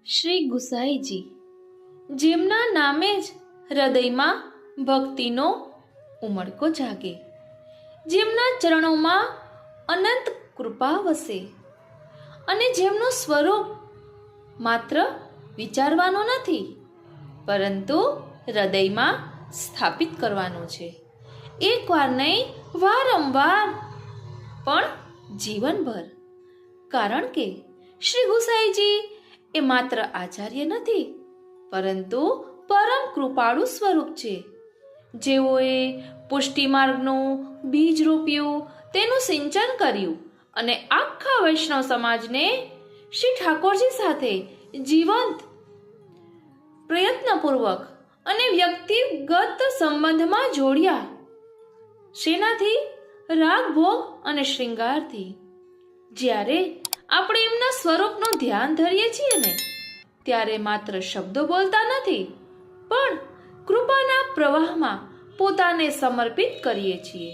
શ્રી ગુસાઈજી, જેમના નામે જ હૃદયમાં ભક્તિનો ઉમળકો જાગે, જેમના ચરણોમાં અનંત કૃપા વસે અને જેમનું સ્વરૂપ માત્ર વિચારવાનું નથી પરંતુ હૃદયમાં સ્થાપિત કરવાનું છે. એકવાર નહીં, વારંવાર, પણ જીવનભર. કારણ કે શ્રી ગુસાઈજી એ માત્ર આચાર્ય નથી પરંતુ પરમ કૃપાળુ સ્વરૂપ છે. જેઓએ પુષ્ટિ માર્ગનું બીજ રોપ્યું, તેનું સિંચન કર્યું અને આખા વૈષ્ણવ સમાજને શ્રી ઠાકોરજી સાથે જીવંત, પ્રયત્નપૂર્વક અને વ્યક્તિગત સંબંધમાં જોડ્યા. શેનાથી? રાગ, ભોગ અને શૃંગારથી. જ્યારે આપણે એમના સ્વરૂપનું ધ્યાન ધરીએ છીએ ને, ત્યારે માત્ર શબ્દો બોલતા નથી પણ કૃપાના પ્રવાહમાં પોતાને સમર્પિત કરીએ છીએ.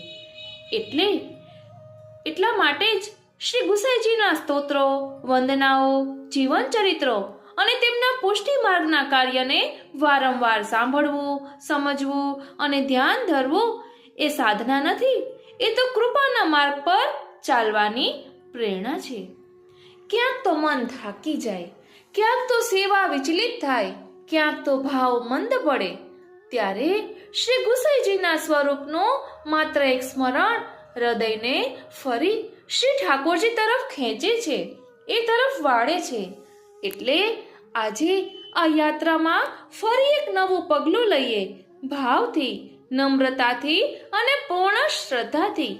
એટલા માટે જ શ્રી ગુસાઈજીના સ્તોત્રો, વંદનાઓ, જીવન ચરિત્રો અને તેમના પુષ્ટિ માર્ગના કાર્યને વારંવાર સાંભળવું, સમજવું અને ધ્યાન ધરવું એ સાધના નથી, એ તો કૃપાના માર્ગ પર ચાલવાની પ્રેરણા છે. ક્યાંક તો મન થાકી જાય, ક્યાંક તો સેવા વિચલિત થાય, ક્યાંક તો ભાવ મંદ પડે, ત્યારે શ્રી ગુસાઈજીના સ્વરૂપનું માત્ર એક સ્મરણ હૃદયને ફરી શ્રી ઠાકોરજી તરફ ખેંચે છે, એ તરફ વાળે છે. એટલે આજે આ યાત્રામાં ફરી એક નવું પગલું લઈએ, ભાવથી, નમ્રતાથી અને પૂર્ણ શ્રદ્ધાથી.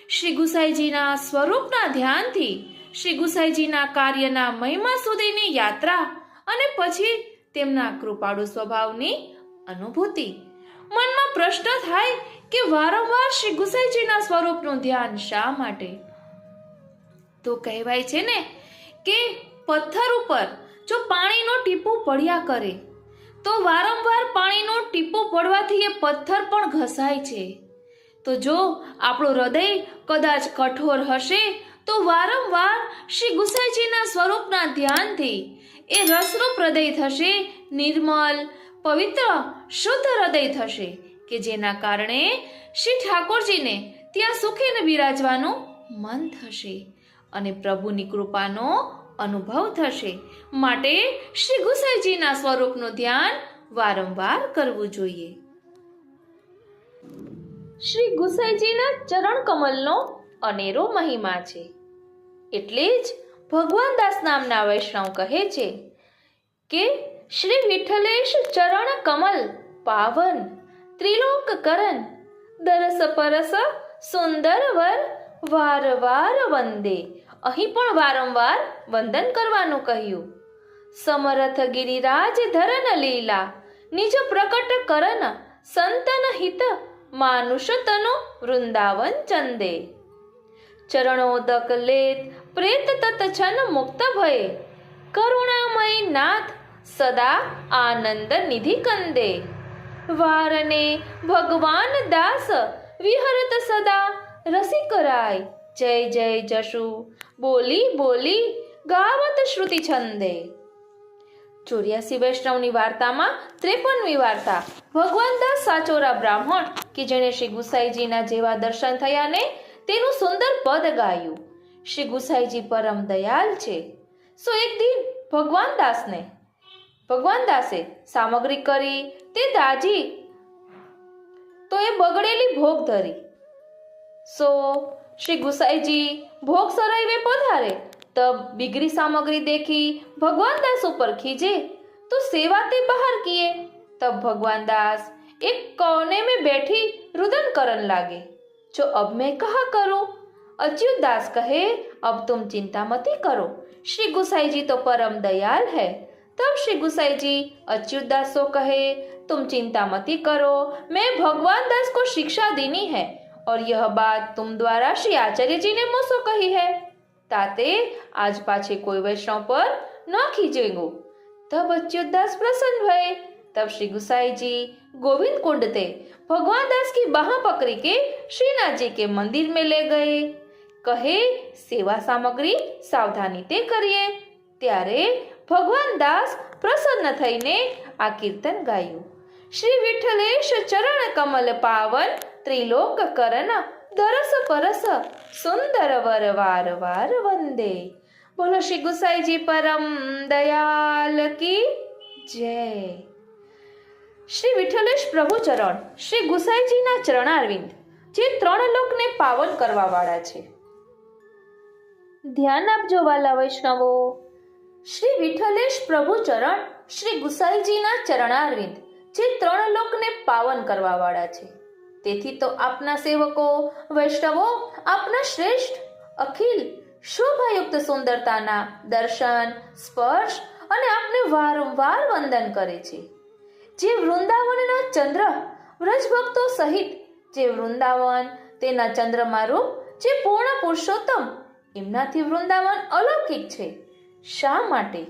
શ્રી ગુસાઈજીના સ્વરૂપના ધ્યાનથી, શ્રી ગુસાઈજીના કાર્યના મહિમા સુધીની યાત્રા અને પછી તેમના કૃપાળુ સ્વભાવની અનુભૂતિ. મનમાં પ્રશ્ન થાય કે વારંવાર શ્રી ગુસાઈજીના સ્વરૂપનું ધ્યાન શા માટે? તો કહેવાય છે ને કે પથ્થર ઉપર જો પાણીનું ટીપું પડ્યા કરે તો વારંવાર પાણીનું ટીપું પડવાથી એ પથ્થર પણ ઘસાય છે. તો જો આપણું હૃદય કદાચ કઠોર હશે તો વારંવાર શ્રી ગુસાઈજીના સ્વરૂપના ધ્યાનથી એ રસરૂપ હૃદય થશે, નિર્મલ, પવિત્ર, શુદ્ધ હૃદય થશે કે જેના કારણે શ્રી ઠાકોરજીને ત્યાં સુખીને બિરાજવાનું મન થશે અને પ્રભુની કૃપાનો અનુભવ થશે. માટે શ્રી ગુસાઈજીના સ્વરૂપનું ધ્યાન વારંવાર કરવું જોઈએ. શ્રી ગુસાઈજીના ચરણ કમલનો અનેરો મહિમા છે. એટલે જ ભગવાન દાસ નામના વૈષ્ણવ કહે છે કે શ્રી વિઠ્ઠલેશ ચરણ કમલ પાવન, ત્રિલોક કરન, દરસ પરસ સુંદર વર, વાર વાર વંદે. અહીં પણ વારંવાર વંદન કરવાનું કહ્યું. સમરથ ગિરિરાજ ધરન લીલા, નિજ પ્રકટ કરન, સંતન હિત, માનુષ તનુ વૃંદાવન ચંદે. ચરણોદક લેત પ્રેત તત છન મુક્ત ભયે, કરુણામય નાથ સદા આનંદ નિધિ કંદે. વારને ભગવાન દાસ વિહરત સદા રસિક રાય, જય જય જશુ બોલી બોલી ગાવત શ્રુતિ છંદે. 84 વૈષ્ણવની વાર્તામાં 53મી વાર્તા ભગવાન દાસ સાચોરા બ્રાહ્મણ કે જેણે શ્રી ગુસાઈજીના જેવા દર્શન થયા ને તેનું સુંદર પદ ગાયું. શ્રી ગુસાઈજી પરમ દયાલ છે. સો એક દિન ભગવાન દાસે સામગ્રી કરી તે દાજી તો એ બગડેલી ભોગ ધરી. સો શ્રી ગુસાઈજી ભોગ સરાઈવે પધારે तब बिगड़ी सामग्री देखी भगवान दास ऊपर खींचे तो सेवा ते बाहर किए. तब भगवान दास एक कोने में बैठी रुदन करन लागे, जो अब मैं कहा करूं? अच्युत दास कहे, अब तुम चिंता मत करो, श्री गुसाई जी तो परम दयाल है. तब श्री गुसाई जी अच्युत दास को कहे, तुम चिंता मत करो, मैं भगवान दास को शिक्षा देनी है और यह बात तुम द्वारा श्री आचार्य जी ने मुझसे कही है. ताते आज पाछे कोई वैष्णव पर न खींचेगो. तब अच्युतदास प्रसन्न भये. तब श्री गुसाई जी गोविंद कुंड थे भगवान दास की बाह पकड़ी के श्रीनाथ जी के मंदिर में ले गए. कहे, सेवा सामग्री सावधानी ते करिए. त्यारे ભગવાન દાસ પ્રસન્ન થઈને આ કીર્તન ગાયું. શ્રી વિઠ્ઠલેશ ચરણ કમલ પાવન ત્રિલોક કરણ દરસ પરસ સુંદર વર વાર વાર વંદે. બોલો શ્રી ગુસાઈજી પરમ દયાલ કી જય. શ્રી વિઠ્ઠલેશ પ્રભુ ચરણ શ્રી ગુસાઈજીના ચરણારવિંદ જે ત્રણ લોકને પાવન કરવા વાળા છે. ધ્યાન આપજો વાલા વૈષ્ણવો. શ્રી વિઠ્ઠલેશ પ્રભુ ચરણ શ્રી ગુસાઈજીના ચરણારવિંદ જે ત્રણ લોકને પાવન કરવા વાળા છે. તેથી તો આપના સેવકો વૈષ્ણવો આપના શ્રેષ્ઠ અખિલ શોભાયુક્ત સુંદરતાના દર્શન સ્પર્શ અને આપને વારંવાર વંદન કરે છે. જે વૃંદાવનના ચંદ્ર વ્રજ ભક્તો સહિત જે વૃંદાવન તેના ચંદ્રમા રૂપ જે પૂર્ણ પુરુષોત્તમ એમનાથી વૃંદાવન અલૌકિક છે. શા માટે?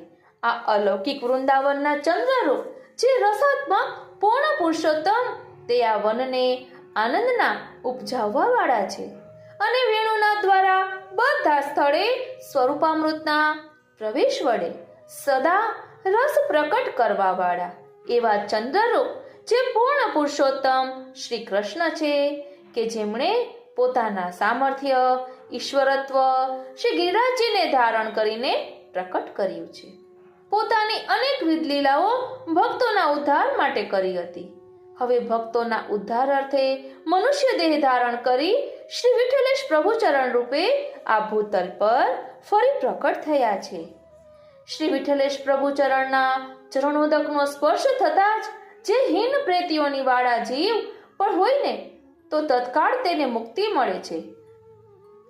આ અલૌકિક વૃંદાવનના ચંદ્રરૂપ જે રસાત્મક પૂર્ણ પુરુષોત્તમ તે આ વનને આનંદના ઉપજાવવા વાળા છે અને વેણુના દ્વારા બધા સ્થળે સ્વરૂપામૃતના પ્રવેશ વડે સદા રસ પ્રકટ કરવા વાળા એવા ચંદ્રરૂપ જે પૂર્ણ પુરુષોત્તમ શ્રી કૃષ્ણ છે કે જેમણે પોતાના સામર્થ્ય ઈશ્વરત્વ શ્રી ગિરિરાજજીને ધારણ કરીને પ્રકટ કર્યું છે. પોતાની અનેકવિધ લીલાઓ ભક્તોના ઉદ્ધાર માટે કરી હતી. હવે ભક્તોના ઉદ્ધાર અર્થે મનુષ્ય દેહ ધારણ કરી શ્રી વિઠ્ઠલેશ પ્રભુ ચરણ રૂપે આ ભૂતલ પર ફરી પ્રકટ થયા છે. શ્રી વિઠ્ઠલેશ પ્રભુ ચરણના ચરણોદકનો સ્પર્શ થતા જ જે હીન પ્રેતીઓની વાળા જીવ પણ હોય ને તો તત્કાળ તેને મુક્તિ મળે છે.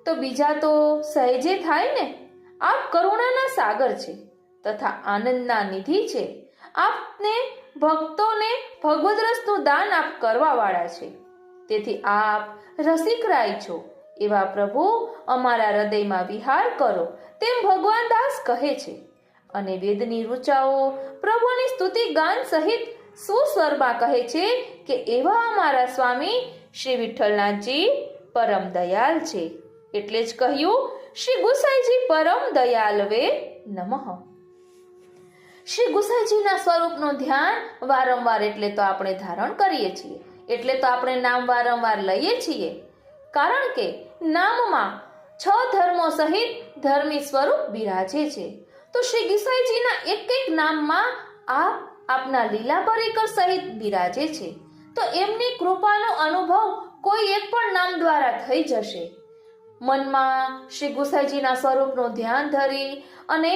તો બીજા તો સહેજે થાય ને. આપ કરુણાના સાગર છે તથા આનંદના નિધિ છે. આપને ભક્તોને ભગવદ રસનું દાન આપ કરવા વાળા છે. તેથી આપ રસિકરાય છો એવા પ્રભુ અમારા હૃદયમાં વિહાર કરો તેમ ભગવાન દાસ કહે છે. અને વેદની ઋચાઓ પ્રભુની સ્તુતિ ગાન સહિત સુસ્વરમાં કહે છે કે એવા અમારા સ્વામી શ્રી વિઠ્ઠલનાથજી પરમ દયાલ છે. એટલે જ કહ્યું શ્રી ગુસાઈજી પરમ દયાલવે નમઃ. શ્રી ગુસાઈજીના સ્વરૂપનું ધ્યાન વારંવાર એટલે તો આપણે ધારણ કરીએ છીએ, એટલે તો આપણે નામ વારંવાર લઈએ છીએ. કારણ કે નામમાં 6 ધર્મો સહિત ધર્મી સ્વરૂપ બિરાજે છે. તો શ્રી ગુસાઈજીના એક એક નામમાં આપના લીલા પરિકર સહિત બિરાજે છે. તો એમની કૃપાનો અનુભવ કોઈ એક પણ નામ દ્વારા થઈ જશે. મનમાં શ્રી ગુસાઈજીના સ્વરૂપનું ધ્યાન ધરી અને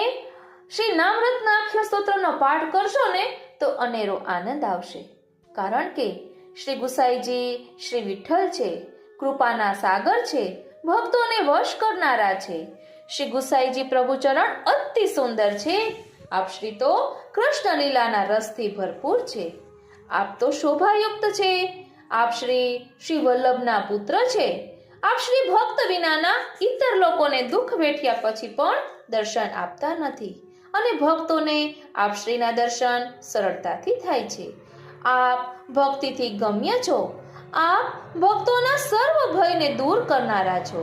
શ્રી નામરત્નાખ્ય સ્તોત્રનો પાઠ કરશો ને તો અનેરો આનંદ આવશે. કારણ કે શ્રી ગુસાઈજી શ્રી વિઠ્ઠલ છે, કૃપાના સાગર છે, ભક્તોને વશ કરનારા છે. શ્રી ગુસાઈજી પ્રભુ ચરણ અતિ સુંદર છે. આપ શ્રી તો કૃષ્ણ લીલાના રસથી ભરપૂર છે. આપ તો શોભાયુક્ત છે. આપ શ્રી વલ્લભના પુત્ર છે. આપ શ્રી ભક્ત વિનાના ઇતર લોકોને દુઃખ વેઠ્યા પછી પણ દર્શન આપતા નથી અને ભક્તોને આપ શ્રીના દર્શન સરળતાથી થાય છે. આપ ભક્તિથી ગમ્ય છો. આપ ભક્તોના સર્વ ભયને દૂર કરનારા છો.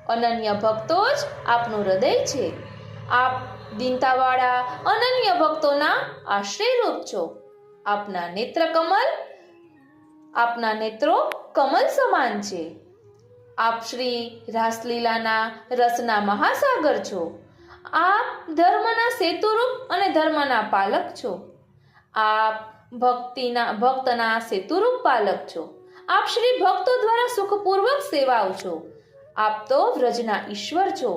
અનન્ય ભક્તો જ આપનું હૃદય છે. આપ દીનતાવાળા અનન્ય ભક્તોના આશ્રયરૂપ છો. આપના નેત્રો કમલ સમાન છે. આપ શ્રી રાસલીલાના રસના મહાસાગર છો. આપ ધર્મના સેતુરૂપ અને ધર્મના પાલક છો. આપ ભક્તના સેતુરૂપ પાલક છો. આપ શ્રી ભક્તો દ્વારા સુખપૂર્વક સેવાઓ છો. આપ તો વ્રજના ઈશ્વર છો.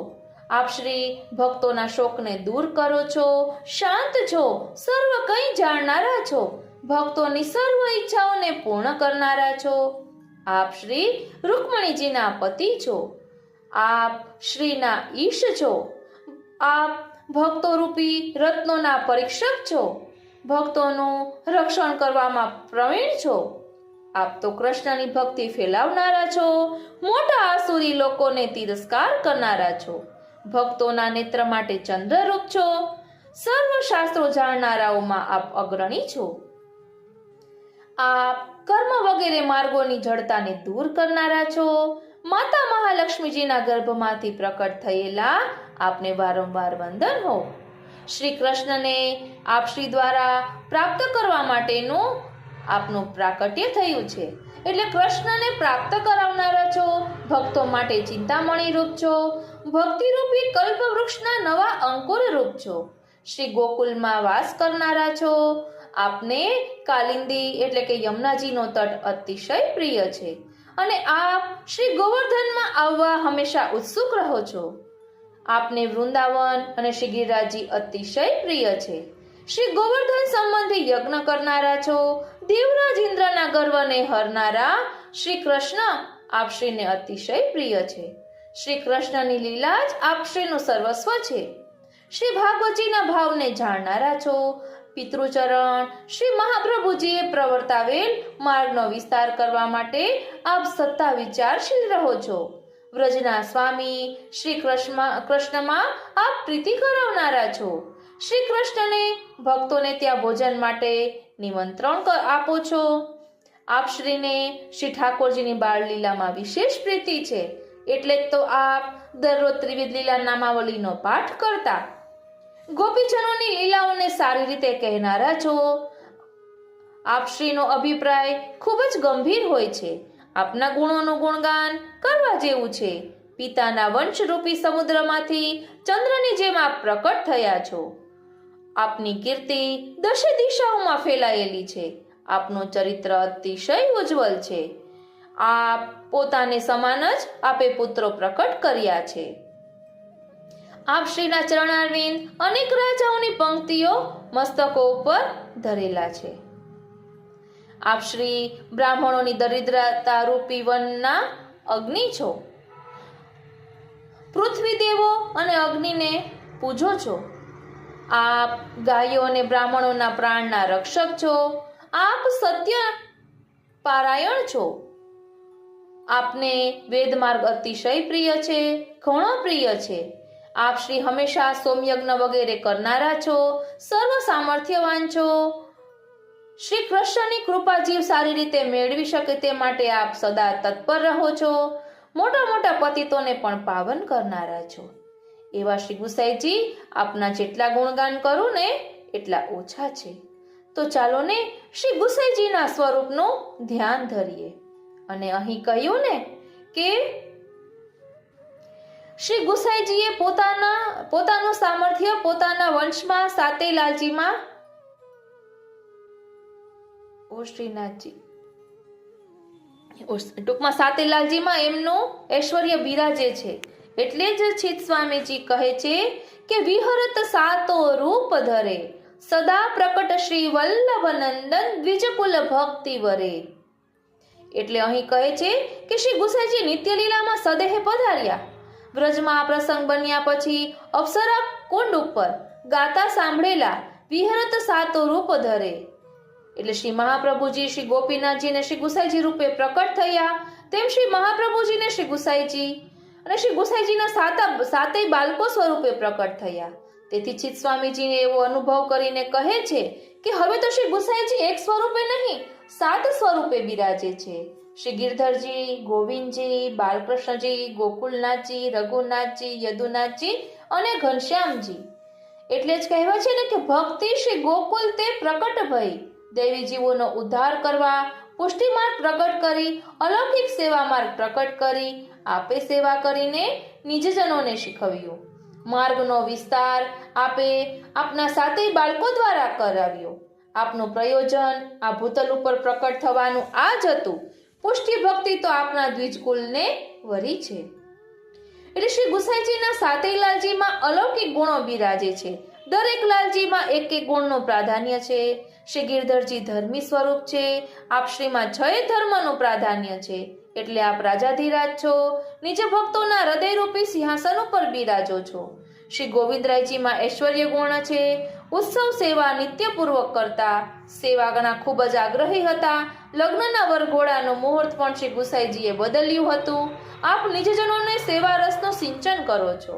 આપ શ્રી ભક્તોના શોકને દૂર કરો છો. શાંત છો. સર્વ કંઈ જાણનારા છો. ભક્તોની સર્વ ઈચ્છાઓને પૂર્ણ કરનારા છો. આપ શ્રી રૂકમણીજીના પતિ છો. આપ શ્રીના ઈશ છો. આપ ભક્તો રૂપી રત્નોના પરીક્ષક છો. ભક્તોનું રક્ષણ કરવામાં પ્રવીણ છો. આપ તો કૃષ્ણની ભક્તિ ફેલાવનારા છો. મોટા આસુરી લોકોને તિરસ્કાર કરનારા છો. ભક્તોના નેત્ર માટે ચંદ્રરૂપ છો. સર્વ શાસ્ત્રો જાણનારાઓમાં આપ અગ્રણી છો. આપ કર્મ વગેરે માર્ગોની જડતાને દૂર કરનારા છો. માતા મહાલક્ષ્મીજીના ગર્ભમાંથી પ્રકટ થયેલા આપને વારંવાર વંદન હો. શ્રી કૃષ્ણને આપ શ્રી દ્વારા પ્રાપ્ત કરવા માટેનું આપનું પ્રાકટ્ય થયું છે. એટલે કૃષ્ણને પ્રાપ્ત કરાવનારા છો, ભક્તો માટે ચિંતામણી રૂપ છો, ભક્તિરૂપી કલ્પવૃક્ષના નવા અંકુર રૂપ છો, શ્રી ગોકુલમાં વાસ કરનારા છો. આપને કાલિંદી એટલે કે યમુનાજીનો તટ અતિશય પ્રિય છે અને આપ શ્રી ગોવર્ધનમાં આવવા હંમેશા ઉત્સુક રહો છો. આપને વૃંદાવન અને શ્રી ગિરિરાજજી અતિશય પ્રિય છે. શ્રી ગોવર્ધન સંબંધી યજ્ઞ કરનારા છો. દેવરાજ ઇન્દ્રના ગર્વને હરનારા શ્રી કૃષ્ણ આપશ્રીને અતિશય પ્રિય છે. શ્રી કૃષ્ણની લીલા જ આપશ્રીનું સર્વસ્વ છે. શ્રી ભાગવતજીના ભાવને જાણનારા છો. પિતૃચરણ શ્રી મહાપ્રભુજીએ પ્રવર્તાવેલ માર્ગનો વિસ્તાર કરવા માટે આપ સત્તા વિચારશીલ રહો છો. વ્રજના સ્વામી શ્રી કૃષ્ણમાં આપ પ્રીતિ કરાવનારા છો. શ્રી કૃષ્ણને ભક્તોને ત્યાં ભોજન માટે નિમંત્રણ આપો છો. આપ શ્રીને શ્રી ઠાકોરજીની બાળ લીલામાં વિશેષ પ્રીતિ છે. એટલે જ તો આપ દરરોજ ત્રિવિધ લીલા નામાવલીનો પાઠ કરતા, ગોપીજનોની લીલાઓને સારી રીતે કહેનારા છો. આપ શ્રીનો અભિપ્રાય ખૂબ જ ગંભીર હોય છે. આપના ગુણોનું ગુણગાન કરવા જેવું છે. પિતાના વંશરૂપી સમુદ્રમાંથી ચંદ્રની જેમ આપ પ્રકટ થયા છો. આપની કીર્તિ દશે દિશાઓમાં ફેલાયેલી છે. આપનું ચરિત્ર અતિશય ઉજ્જવલ છે. આપ પોતાને સમાન જ આપે પુત્રો પ્રકટ કર્યા છે. આપ શ્રીના ચરણારવિંદ અનેક રાજાઓની પંક્તિઓ મસ્તકો ઉપર ધરેલા છે. આપ શ્રી બ્રાહ્મણોની દરિદ્રતા રૂપી વનના અગ્નિ છો. પૃથ્વી દેવો અને અગ્નિને પૂજો છો. આપ ગાયો અને બ્રાહ્મણોના પ્રાણના રક્ષક છો. આપ સત્ય પારાયણ છો. આપને વેદ માર્ગ અતિશય પ્રિય છે, ઘણો પ્રિય છે. આપ શ્રી હંમેશા સોમયજ્ઞ વગેરે કરનારા છો. સર્વ સામર્થ્યવાન છો. શ્રી કૃષ્ણની કૃપા જીવ સારી રીતે મેળવી શકે તે માટે આપ સદા તત્પર રહો છો. મોટા મોટા પતિતોને પણ પાવન કરનારા છો. એવા શ્રી ગુસાઈજી આપના જેટલા ગુણગાન કરું ને એટલા ઓછા છે. તો ચાલો ને શ્રી ગુસાઈજીના સ્વરૂપનું ધ્યાન ધરીએ. અને અહીં કહ્યું ને કે શ્રી ગુસાઈજીએ પોતાનું સામર્થ્ય પોતાના વંશમાં સાતેલાલજીમાં શ્રીનાથજી ટૂંકમાં સાતેલાલજીમાં એમનું ઐશ્વર્ય બિરાજે છે. એટલે જ છીત સ્વામીજી કહે છે કે વિહરત સાતો રૂપ ધરે, સદા પ્રકટ શ્રી વલ્લભ નંદન દ્વિજકુલ ભક્તિ વરે. એટલે અહીં કહે છે કે શ્રી ગુસાઈજી નિત્ય લીલામાં સદેહે પધાર્યા. વ્રજમાં આ પ્રસંગ બન્યા પછી અપ્સરા કુંડ ઉપર ગાતા સાંભળેલા વિહરત સાતો રૂપ ધરે. એટલે શ્રી મહાપ્રભુજી શ્રી ગોપીનાથજી ને શ્રી ગુસાઈજી રૂપે પ્રકટ થયા. તેમ શ્રી મહાપ્રભુજી ને શ્રી ગુસાઈજી અને શ્રી ગુસાઈજીના સાતેય બાળકો સ્વરૂપે પ્રકટ થયા. તેથી ચિત્ત સ્વામીજીને એવો અનુભવ કરીને કહે છે કે હવે તો શ્રી ગુસાઈજી એક સ્વરૂપે નહીં 7 સ્વરૂપે બિરાજે છે. શ્રી ગિરધરજી, ગોવિંદજી, બાલકૃષ્ણજી, ગોકુલનાથજી, રઘુનાથજી, યદુનાથજી અને ઘનશ્યામજી. એટલે જ કહેવાય છે ને કે ભક્તિ શ્રી ગોકુલ તે પ્રકટ ભઈ. દેવી જીવોનો ઉદ્ધાર કરવા પુષ્ટિ માર્ગ પ્રકટ કરી, અલૌકિક સેવા માર્ગ પ્રકટ કરી, આપે સેવા કરીને નિજજનોને શીખવ્યું. માર્ગનો વિસ્તાર આપે આપના સાતેય બાળકો દ્વારા કરાવ્યો. આપનું પ્રયોજન આ ભૂતલ ઉપર પ્રકટ થવાનું આ જ હતું. પુષ્ટિ ભક્તિ તો આપના દ્વિજકુલને વરી છે. એટલે શ્રી ગુસાઈજીના સાતેય લાલજીમાં અલૌકિક ગુણો બિરાજે છે. દરેક લાલજીમાં એક એક ગુણનું પ્રાધાન્ય છે. શ્રી ગિરધરજી ધર્મી સ્વરૂપ છે. આપ શ્રીમાં 6 ધર્મનું પ્રાધાન્ય છે. એટલે આપ રાજાધિરાજ છો. નિજ ભક્તોના હૃદયરૂપી સિંહાસન ઉપર બિરાજો છો. શ્રી ગોવિંદરાયજીમાં ઐશ્વર્ય ગુણ છે. ઉત્સવ સેવા નિત્યપૂર્વક કરતા, સેવાના ખૂબ જ આગ્રહી હતા. લગ્નના વરઘોડાનું મુહૂર્ત પણ શ્રી ગુસાઈજીએ બદલ્યું હતું. આપ નિજજનોને સેવા રસનું સિંચન કરો છો.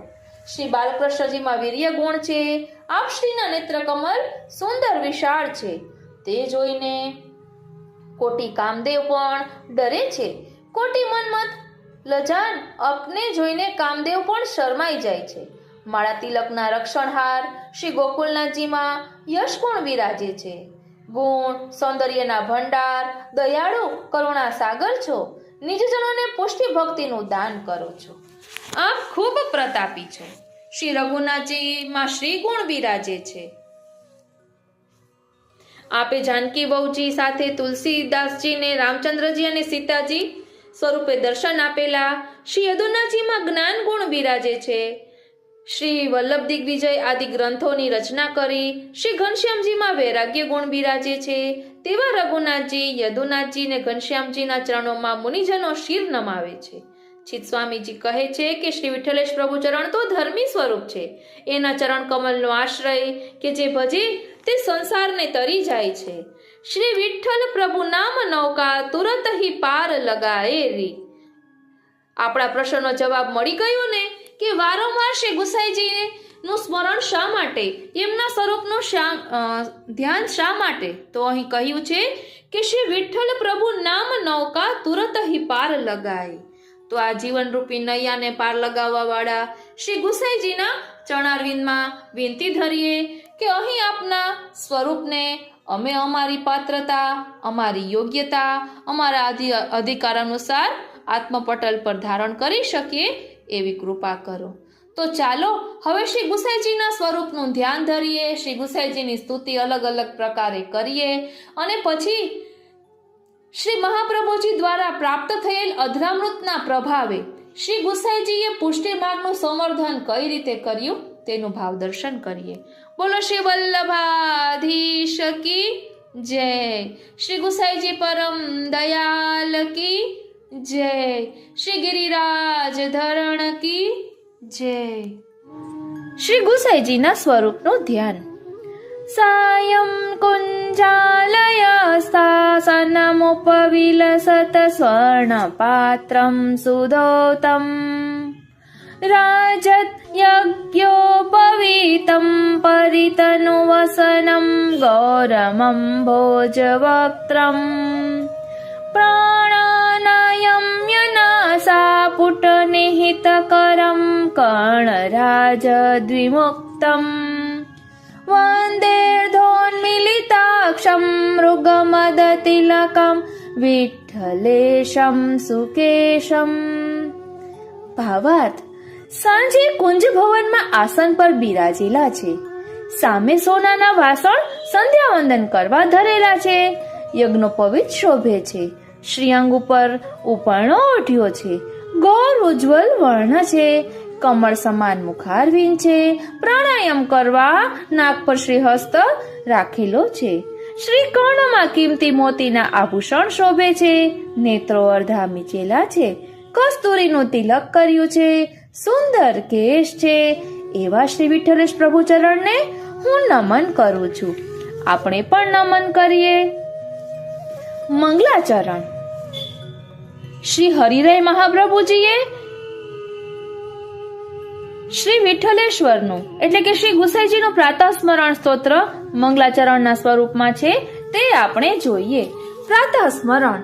શ્રી બાલકૃષ્ણજીમાં વીર્ય ગુણ છે. આપ શ્રીના નેત્રકમલ સુંદર વિશાળ છે. તે જોઈને કોટી કામદેવ પણ ડરે છે. કોટી મન્મથ લજાન આપને જોઈને કામદેવ પણ શરમાઈ જાય છે. માળા તિલકના રક્ષણહાર શ્રી ગોકુલનાથજીમાં યશ કોણ બિરાજે છે? ગુણ સૌંદર્યના ભંડાર, દયાળુ કરુણા સાગર છો, નિજજનોને પુષ્ટિ ભક્તિનું દાન કરો છો, આપ ખૂબ પ્રતાપી છો. શ્રી રઘુનાથજીમાં શ્રી ગુણ બિરાજે છે. આપે જાનકી બહુજી સાથે તુલસીદાસજીને રામચંદ્રજી અને સીતાજી સ્વરૂપે દર્શન આપેલા. શ્રી યદુનાથજીમાં જ્ઞાન ગુણ બિરાજે છે. શ્રી વલ્લભ દિગ્વિજય આદિ ગ્રંથોની રચના કરી. શ્રી ઘનશ્યામજીમાં વૈરાગ્ય ગુણ બિરાજે છે. તેવા રઘુનાથજી, યદુનાથજી ને ઘનશ્યામજીના ચરણોમાં મુનિજનો શિર નમાવે છે. ચિત સ્વામીજી કહે છે કે શ્રી વિઠ્ઠલેશ પ્રભુ ચરણ તો ધર્મી સ્વરૂપ છે. એના ચરણ કમલનો આશ્રય કે જે ભજે તે સંસારને તરી જાય છે. શ્રી વિઠ્ઠલ પ્રભુ નામ નૌકા તુરત હી પાર લગાએ રી. આપણા પ્રશ્નનો જવાબ મળી ગયો ને કે વારંવાર શ્રી ગુસાઈજી નું સ્મરણ શા માટે, એમના સ્વરૂપનું ધ્યાન શા માટે? તો અહીં કહ્યું છે કે શ્રી વિઠ્ઠલ પ્રભુ નામ નૌકા તુરત હી પાર લગાય. તો આ જીવનરૂપી નૈયાને પાર લગાવવા વાળા શ્રી ગુસાઈજીના ચરણારવિંદમાં વિનંતી ધરીએ કે અહીં આપના સ્વરૂપને અમે અમારી પાત્રતા, અમારી યોગ્યતા, અમારા અધિકાર અનુસાર આત્મપટલ પર ધારણ કરી શકીએ એવી કૃપા કરો. તો ચાલો હવે શ્રી ગુસાઈજીના સ્વરૂપનું ધ્યાન ધરીએ, શ્રી ગુસાઈજીની સ્તુતિ અલગ અલગ પ્રકારે કરીએ અને પછી શ્રી મહાપ્રભુજી દ્વારા પ્રાપ્ત થયેલ અધરામૃતના પ્રભાવે શ્રી ગુસાઈજીએ પુષ્ટિ માર્ગનું સંવર્ધન કઈ રીતે કર્યું તેનું ભાવ દર્શન કરીએ. બોલો શ્રી વલ્લભાધીશ કી જય. શ્રી ગુસાઈજી પરમ દયાલ કી જય. શ્રી ગિરિરાજ ધરણ કી જય. શ્રી ગુસાઈજીના સ્વરૂપનું ધ્યાન. સાયં કુંજાલય સ્થાસનમુપવિલસત સ્વર્ણપાત્રં સુધોતમ રાજત યજ્ઞોપવીतं પરિતનુવસनं ગૌરમં ભોજવક્त्रं प्राणानायम्यनासापुटनिहितकरं कर्णराजद्विमुक्तं वन्देर्धोन्मिलिताक्षं मृगमदतिलकं વિઠ્ઠલેશમ સુકેશમ. ભાવાર્થ. સાંજે કુંજ ભવનમાં આસન પર બિરાજેલા છે. સામે સોનાના વાસણ સંધ્યાવંદન કરવા ધરેલા છે. યજ્ઞોપવિત શોભે છે. શ્રીઅંગ ઉપર ઉપરણો ઓઢ્યો છે. ગૌર ઉજ્જવલ વર્ણ છે. કમળ સમાન મુખારવિંદ છે. પ્રાણાયામ કરવા નાક પર શ્રીહસ્ત રાખેલો છે. શ્રી કર્ણમાં કિંમતી મોતીના આભૂષણ શોભે છે. નેત્રો અર્ધા મીચેલા છે. કસ્તુરીનું તિલક કર્યું છે. સુંદર કેશ છે. એવા શ્રી વિઠ્ઠલેશ પ્રભુ ચરણને હું નમન કરું છું. આપણે પણ નમન કરીએ. મંગલાચરણ. શ્રી હરિરાય મહાપ્રભુજીએ શ્રી વિઠ્ઠલેશ્વરનું એટલે કે શ્રી ગુસાઈજીનું પ્રાતઃ સ્મરણ સ્તોત્ર મંગલાચરણના સ્વરૂપમાં છે તે આપણે જોઈએ. પ્રાતઃ સ્મરણ.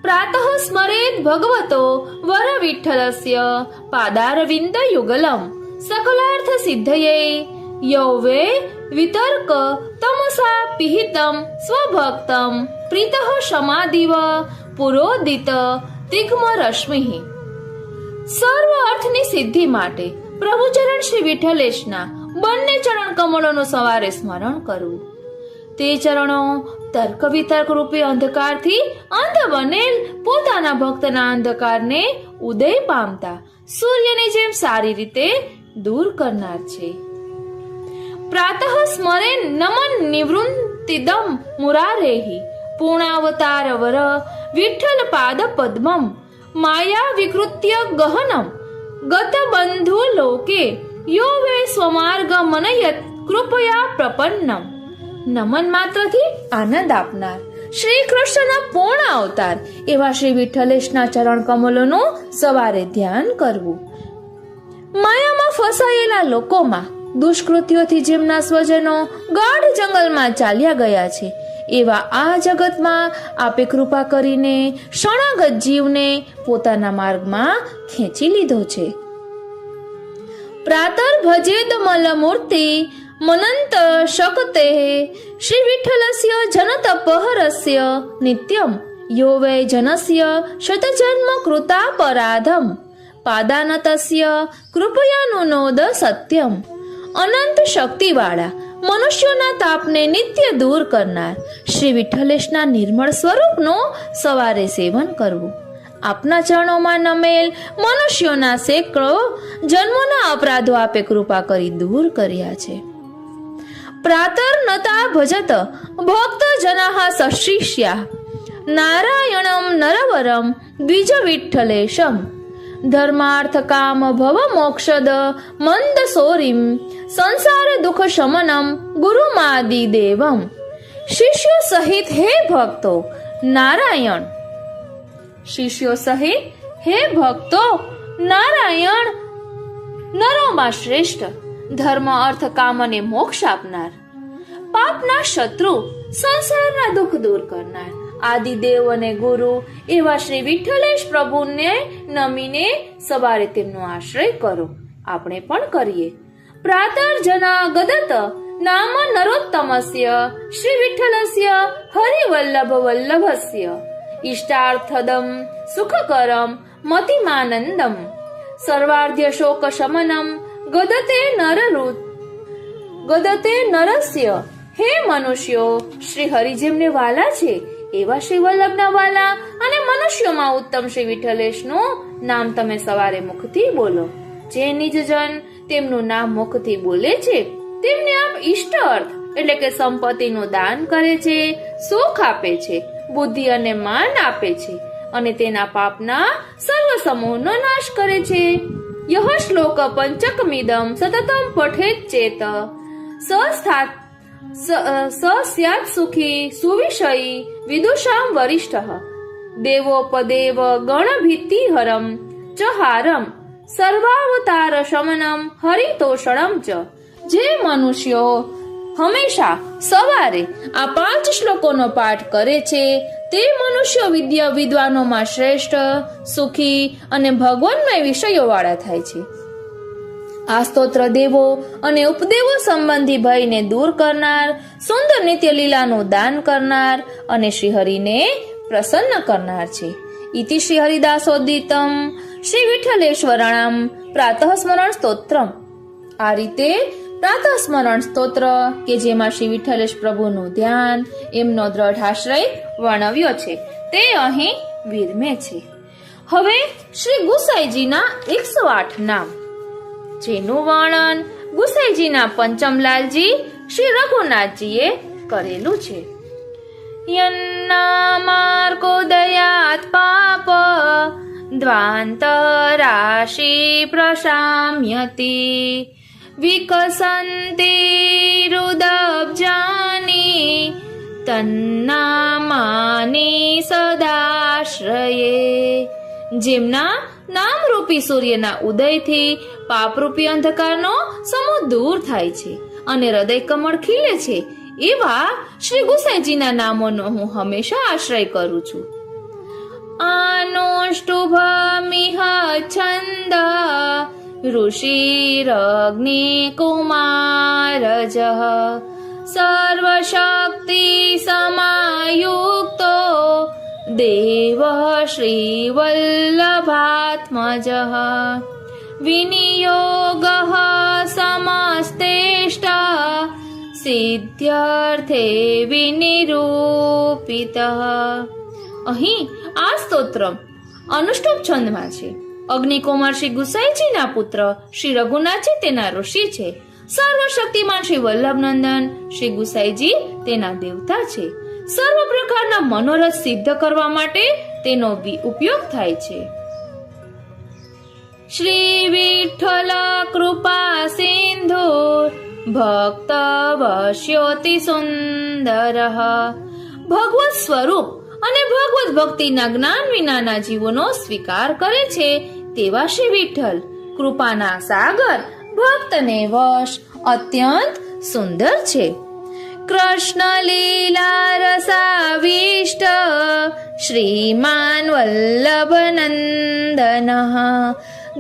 પ્રાતઃ સ્મરેદ ભગવતો વર વિઠ્ઠલસ્ય પાદારવિંદ યુગલમ સકલાર્થ સિદ્ધયે યૌવે વિતર્ક તમસા પિહિતમ સ્વભક્તમ પ્રીતઃ સમાધિવ પુરોદિત તિગ્મ રશ્મિ. સર્વ અર્થની સિદ્ધિ માટે પ્રભુચરણ શ્રી વિઠ્ઠલેશના બંને ચરણ કમળોનું સવારે સ્મરણ કરવું. તે ચરણો તર્ક વિતર્ક રૂપી અંધકારથી અંધ બનેલ પોતાના ભક્તના અંધકારને ઉદય પામતા સૂર્યની જેમ સારી રીતે દૂર કરનાર છે. પ્રાતઃ સ્મરે નમન નિવૃત્તિદમ મુરારેહી પૂર્ણાવતાર વર વિઠ્ઠલ પાદ પદ્મમ માયા વિકૃત્ય ગહનમ ગત બંધુ લોકે યો વે સ્વમાર્ગ મનયત કૃપયા પ્રપન્નમ. નમન માત્રથી આનંદ આપનાર શ્રી કૃષ્ણના પૂર્ણ અવતાર એવા શ્રી વિઠ્ઠલેશના ચરણ કમલોનું સવારે ધ્યાન કરવું. માયામાં ફસાયેલા લોકોમાં દુષ્કૃત્યોથી જેમના સ્વજનો ગાઢ જંગલમાં ચાલ્યા ગયા છે એવા આ જગતમાં આપે કૃપા કરીને શરણાગત જીવને પોતાના માર્ગમાં ખેંચી લીધો છે. પ્રાતર ભજેદ મલમૂર્તિ મનંત શકતે શ્રી વિઠ્ઠલસ્ય જનતપહરસ્ય નિત્યમ યો વૈ જનસ્ય શતજન્મ કૃતાપરાધમ પાદાનતસ્ય કૃપયાનુનોદ સત્યમ. અનંત શક્તિવાળા મનુષ્યોના તાપને નિત્ય દૂર કરનાર શ્રી વિઠ્ઠલેશના નિર્મળ સ્વરૂપનું સવારે સેવન કરવું. આપના ચરણોમાં નમેલ મનુષ્યોના સેંકડો જન્મોના અપરાધો આપે કૃપા કરી દૂર કર્યા છે. પ્રાતર નતા ભજત ભક્ત જનાહ સશિષ્યા નારાયણમ નરવરમ દ્વિજ વિઠ્ઠલેશમ ધર્માર્થ કામ ભવ મોક્ષદ મંદ સોરીમ સંસાર દુઃખ શમનમ ગુરુમાદિ દેવમ. શિષ્યો સહિત હે ભક્તો નારાયણ, શિષ્યો સહિત હે ભક્તો નારાયણ નરોમાં શ્રેષ્ઠ, ધર્મ અર્થ કામ અને મોક્ષ આપનાર, પાપના શત્રુ સંસારના દુઃખ દૂર કરનાર આદિદેવ અને ગુરુ એવા શ્રી વિઠ્ઠલેશ પ્રભુને નમીને સવારે તેમનો આશ્રય કરો. આપણે પણ કરીએ. પ્રાતર જના ગદત નામ નરોત્તમસ્ય શ્રી વિઠ્ઠલસ્ય હરિવલ્લભ વલ્લભસ્ય ઇષ્ટાર્થદમ સુખકરમ મતિમાનંદમ સર્વાર્ધ્ય શોક શમનમ ગદતે નરસ્ય. હે મનુષ્યો, શ્રી હરિ જેમને વાલા છે એવા શ્રી વલ્લભના વાલા અને મનુષ્યોમાં ઉત્તમ શ્રી વિઠ્ઠલેશનું નામ તમે સવારે મુખથી બોલો. જે નિજજન તેમનું નામ મુખથી બોલે છે તેમને આપ ઇષ્ટ અર્થ એટલે કે સંપત્તિનું દાન કરે છે, સુખ આપે છે, બુદ્ધિ અને માન આપે છે અને તેના પાપના સર્વ સમૂહનો નાશ કરે છે. યહ શ્લોક પંચકમિદમ સતતમ પઠેત ચેત સ્યાત સુખી સુવિષયી વિદુષામ વરિષ્ઠ દેવોપદેવ ગણભીતિહરમ ચ હારમ સર્વાવતાર શમનમ હરિતોષણમ ચ. જે મનુષ્યો હંમેશા સવારે આ 5 શ્લોકોનો પાઠ કરે છે તે મનુષ્યો વિદ્વાનોમાં શ્રેષ્ઠ, સુખી અને ભગવાનમય વિષયો વાળા થાય છે. આ સ્તોત્ર દેવો અને ઉપદેવો સંબંધી ભયને દૂર કરનાર, સુંદર નિત્ય લીલાનું દાન કરનાર અને શ્રી હરિને પ્રસન્ન કરનાર છે. ઇતિ શ્રી હરિદાસોદિતમ શ્રી વિઠ્ઠલેશ્વરાણામ પ્રાતઃ સ્મરણ સ્તોત્રમ. આ રીતે પ્રાતઃ સ્મરણ સ્તોત્ર કે જેમાં શ્રી વિઠ્ઠલેશ પ્રભુનું ધ્યાન, એમનો દ્રઢ આશ્રય વર્ણવ્યો છે તે અહીં વિરમે છે. હવે શ્રી ગુસાઈજીના 108 નામ જેનું વર્ણન ગુસાઈજીના પંચમલાલજી શ્રી રઘુનાથજીએ કરેલું છે. યન્નામાર્કોદયાત પાપ દ્વાંતરાશિ પ્રશામ્યતિ વિકસંતિ રુદબ્જાની તન્નામાની સદાશ્રયે. જેમના નામરૂપી સૂર્યના ઉદયથી પાપરૂપી અંધકારનો સમૂહ દૂર થાય છે અને હૃદય કમળ ખીલે છે એવા શ્રી ગુસાઈજીના નામોનો હું હંમેશા આશ્રય કરું છું. આનુષ્ટુભમિહ છંદ ઋષિરગ્નિ કુમારજ સર્વશક્તિ સમાયુક્તો દેવ શ્રી વલ્લભાત્મજ વિનિયોગ સમસ્તેષ્ટ સિદ્ધ્યર્થે વિનિરૂપિત. અહીં આ સ્તોત્ર અનુષ્ટુપ છંદમાં છે. અગ્નિકુમાર શ્રી ગુસાઈજીના પુત્ર શ્રી રઘુનાથજી તેના ઋષિ છે. સર્વશક્તિમાન શ્રી વલ્લભનંદન શ્રી ગુસાઈજી તેના દેવતા છે. સર્વ પ્રકારના મનોરથ સિદ્ધ કરવા માટે તેનો ઉપયોગ થાય છે. શ્રી વિઠ્ઠલ કૃપા સિંધુ ભક્ત વશ્યોતિ સુંદર. ભગવત સ્વરૂપ અને ભગવત ભક્તિના જ્ઞાન વિનાના જીવોનો સ્વીકાર કરે છે તેવા શ્રી વિઠ્ઠલ કૃપાના સાગર ભક્તને વશ અત્યંત સુંદર છે. કૃષ્ણ લીલા રસાવિષ્ટ શ્રીમાન વલ્લભ નંદન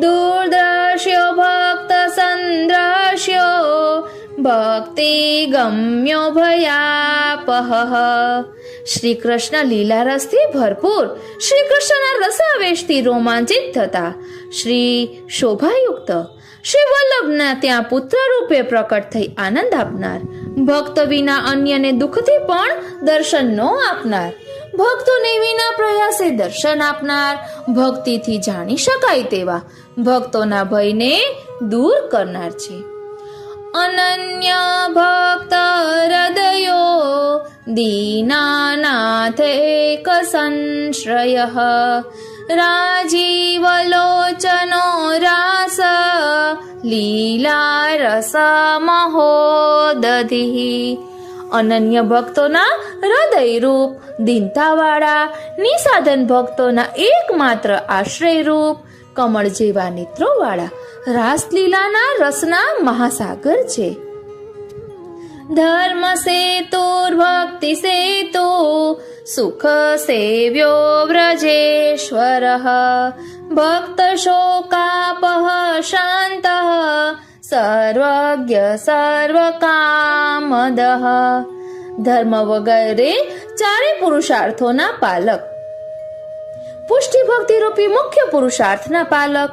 દુર્દર્શ દ્રશ્યો ભક્ત સંદ્રશ્યો ભક્તિ ગમ્યો ભયાપહ. શ્રી કૃષ્ણ લીલા રસથી ભરપૂર, શ્રી કૃષ્ણના રસાવેશથી રોમાંચિત થતા, શ્રી શોભાયુક્ત શ્રી વલ્લભના ત્યાં પુત્ર રૂપે પ્રકટ થઈ આનંદ આપનાર, ભક્ત વિના અન્યને દુઃખથી પણ દર્શન ન આપનાર, ભક્તોને વિના પ્રયાસે દર્શન આપનાર, ભક્તિથી જાણી શકાય તેવા ભક્તોના ભયને દૂર કરનાર છે. અનન્ય ભક્ત હૃદયો દીનાનાથેક સંશ્રયઃ રાજીવલોચનો રાસ લીલા રસ મહોદધિ. અનન્ય ભક્તોના હૃદયરૂપ, દીનતાવાળા, નિસાધન ભક્તોના એકમાત્ર આશ્રયરૂપ, કમળ જેવા નેત્રોવાળા રાસલીલાના રસના મહાસાગર છે. ધર્મ સેતુર ભક્તિ સેતુ સુખ સેવ્યો વ્રજેશ્વર ભક્ત શોકાપહ શાંત સર્વજ્ઞ સર્વકામદઃ. ધર્મ વગેરે ચારે પુરુષાર્થોના પાલક, પુષ્ટિ ભક્તિ રૂપી મુખ્ય પુરુષાર્થના પાલક,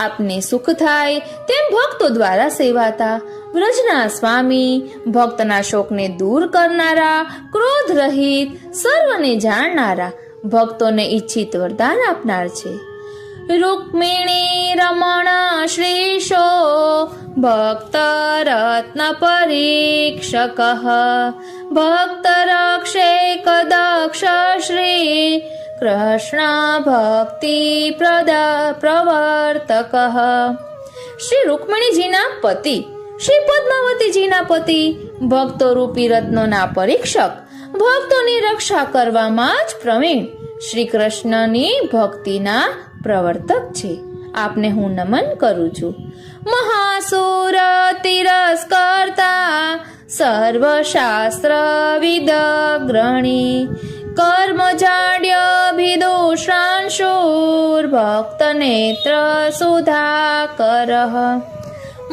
આપને સુખ થાય તેમ ભક્તો દ્વારા સેવાતા, વ્રજના સ્વામી, ભક્તના શોકને દૂર કરનારા, ક્રોધ રહિત, સર્વને જાણનારા, ભક્તોને ઈચ્છિત વરદાન આપનાર છે. રૂક્મિણી રમણ શ્રીશો ભક્ત રત્ન પરીક્ષક ભક્ત રક્ષેક દક્ષ શ્રી કૃષ્ણ ભક્તિ પ્રવર્તક. શ્રી રૂક્મિણીજીના પતિ, શ્રી પદ્માવતીજીના પતિ, ભક્તો રૂપી રત્નોના પરીક્ષક, ભક્તોની રક્ષા કરવામાં જ પ્રવીણ, શ્રી કૃષ્ણની ભક્તિના પ્રવર્તક છે. આપને હું નમન કરું છું. મહાસુર તિરસ્કર્તા સર્વશાસ્ત્ર વિદગ્રણી કર્મ જાડ્ય વિદુષાંશુર ભક્ત નેત્ર સુધાકર.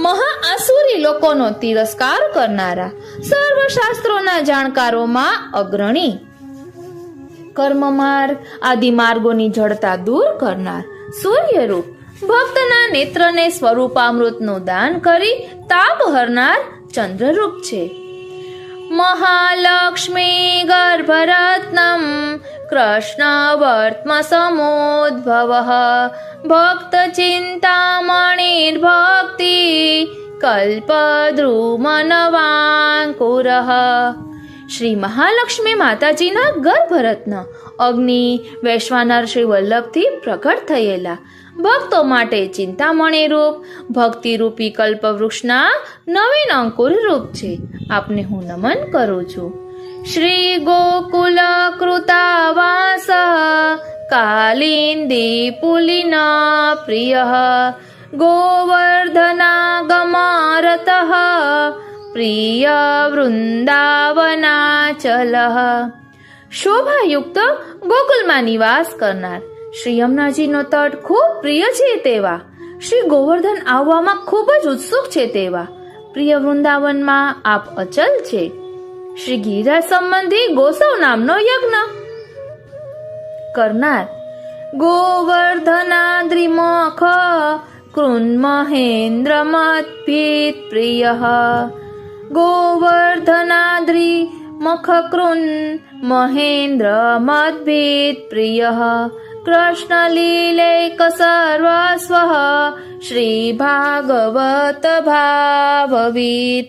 મહાઆસુરી લોકોનો તિરસ્કાર કરનારા, સર્વશાસ્ત્રોના જાણકારોમાં અગ્રણી, કર્મમાર્ગ આદિ માર્ગોની જડતા દૂર કરનાર, સૂર્યરૂપ, ભક્તના નેત્રને સ્વરૂપામૃતનું દાન કરી તાપ હરનાર ચંદ્રરૂપ છે. મહાલક્ષ્મી ગર્ભરત્નમ કૃષ્ણ વર્ત્મ સમોદ્ભવ ભક્ત ચિંતામણિર ભક્તિ કલ્પદ્રુમનવાંકુર. શ્રી મહાલક્ષ્મી માતાજીના ગર્ભરત્ન અગ્નિ વૈશ્વાનર શ્રી વલ્લભથી પ્રગટ થયેલા, ભક્તો માટે ચિંતામણી રૂપ, ભક્તિરૂપી કલ્પવૃક્ષના નવીન અંકુર રૂપ છે. આપને હું નમન કરું છું. શ્રી ગોકુલ કૃતાવાસ કાલિંદી પુલિના પ્રિય ગોવર્ધનાગમારત પ્રિય વૃંદાવનાચલ. શોભાયુક્ત ગોકુલમાં નિવાસ કરનાર, શ્રી યમુનાજીનો તટ ખૂબ પ્રિય છે તેવા, શ્રી ગોવર્ધન આવવામાં ખૂબ જ ઉત્સુક છે તેવા, પ્રિય વૃંદાવનમાં આપ અચલ છે. શ્રી ગિરિરાજ સંબંધી ગોસવ નામનો યજ્ઞ કરનાર, ગોવર્ધનાદ્રિમખ કૃન મહેન્દ્ર મદભીત પ્રિય ગોવર્ધનાદ્રિ મખ કૃન મહેન્દ્ર મદભીત પ્રિય કૃષ્ણ લીલૈક સર્વસ્વ શ્રી ભાગવત ભાવવિત.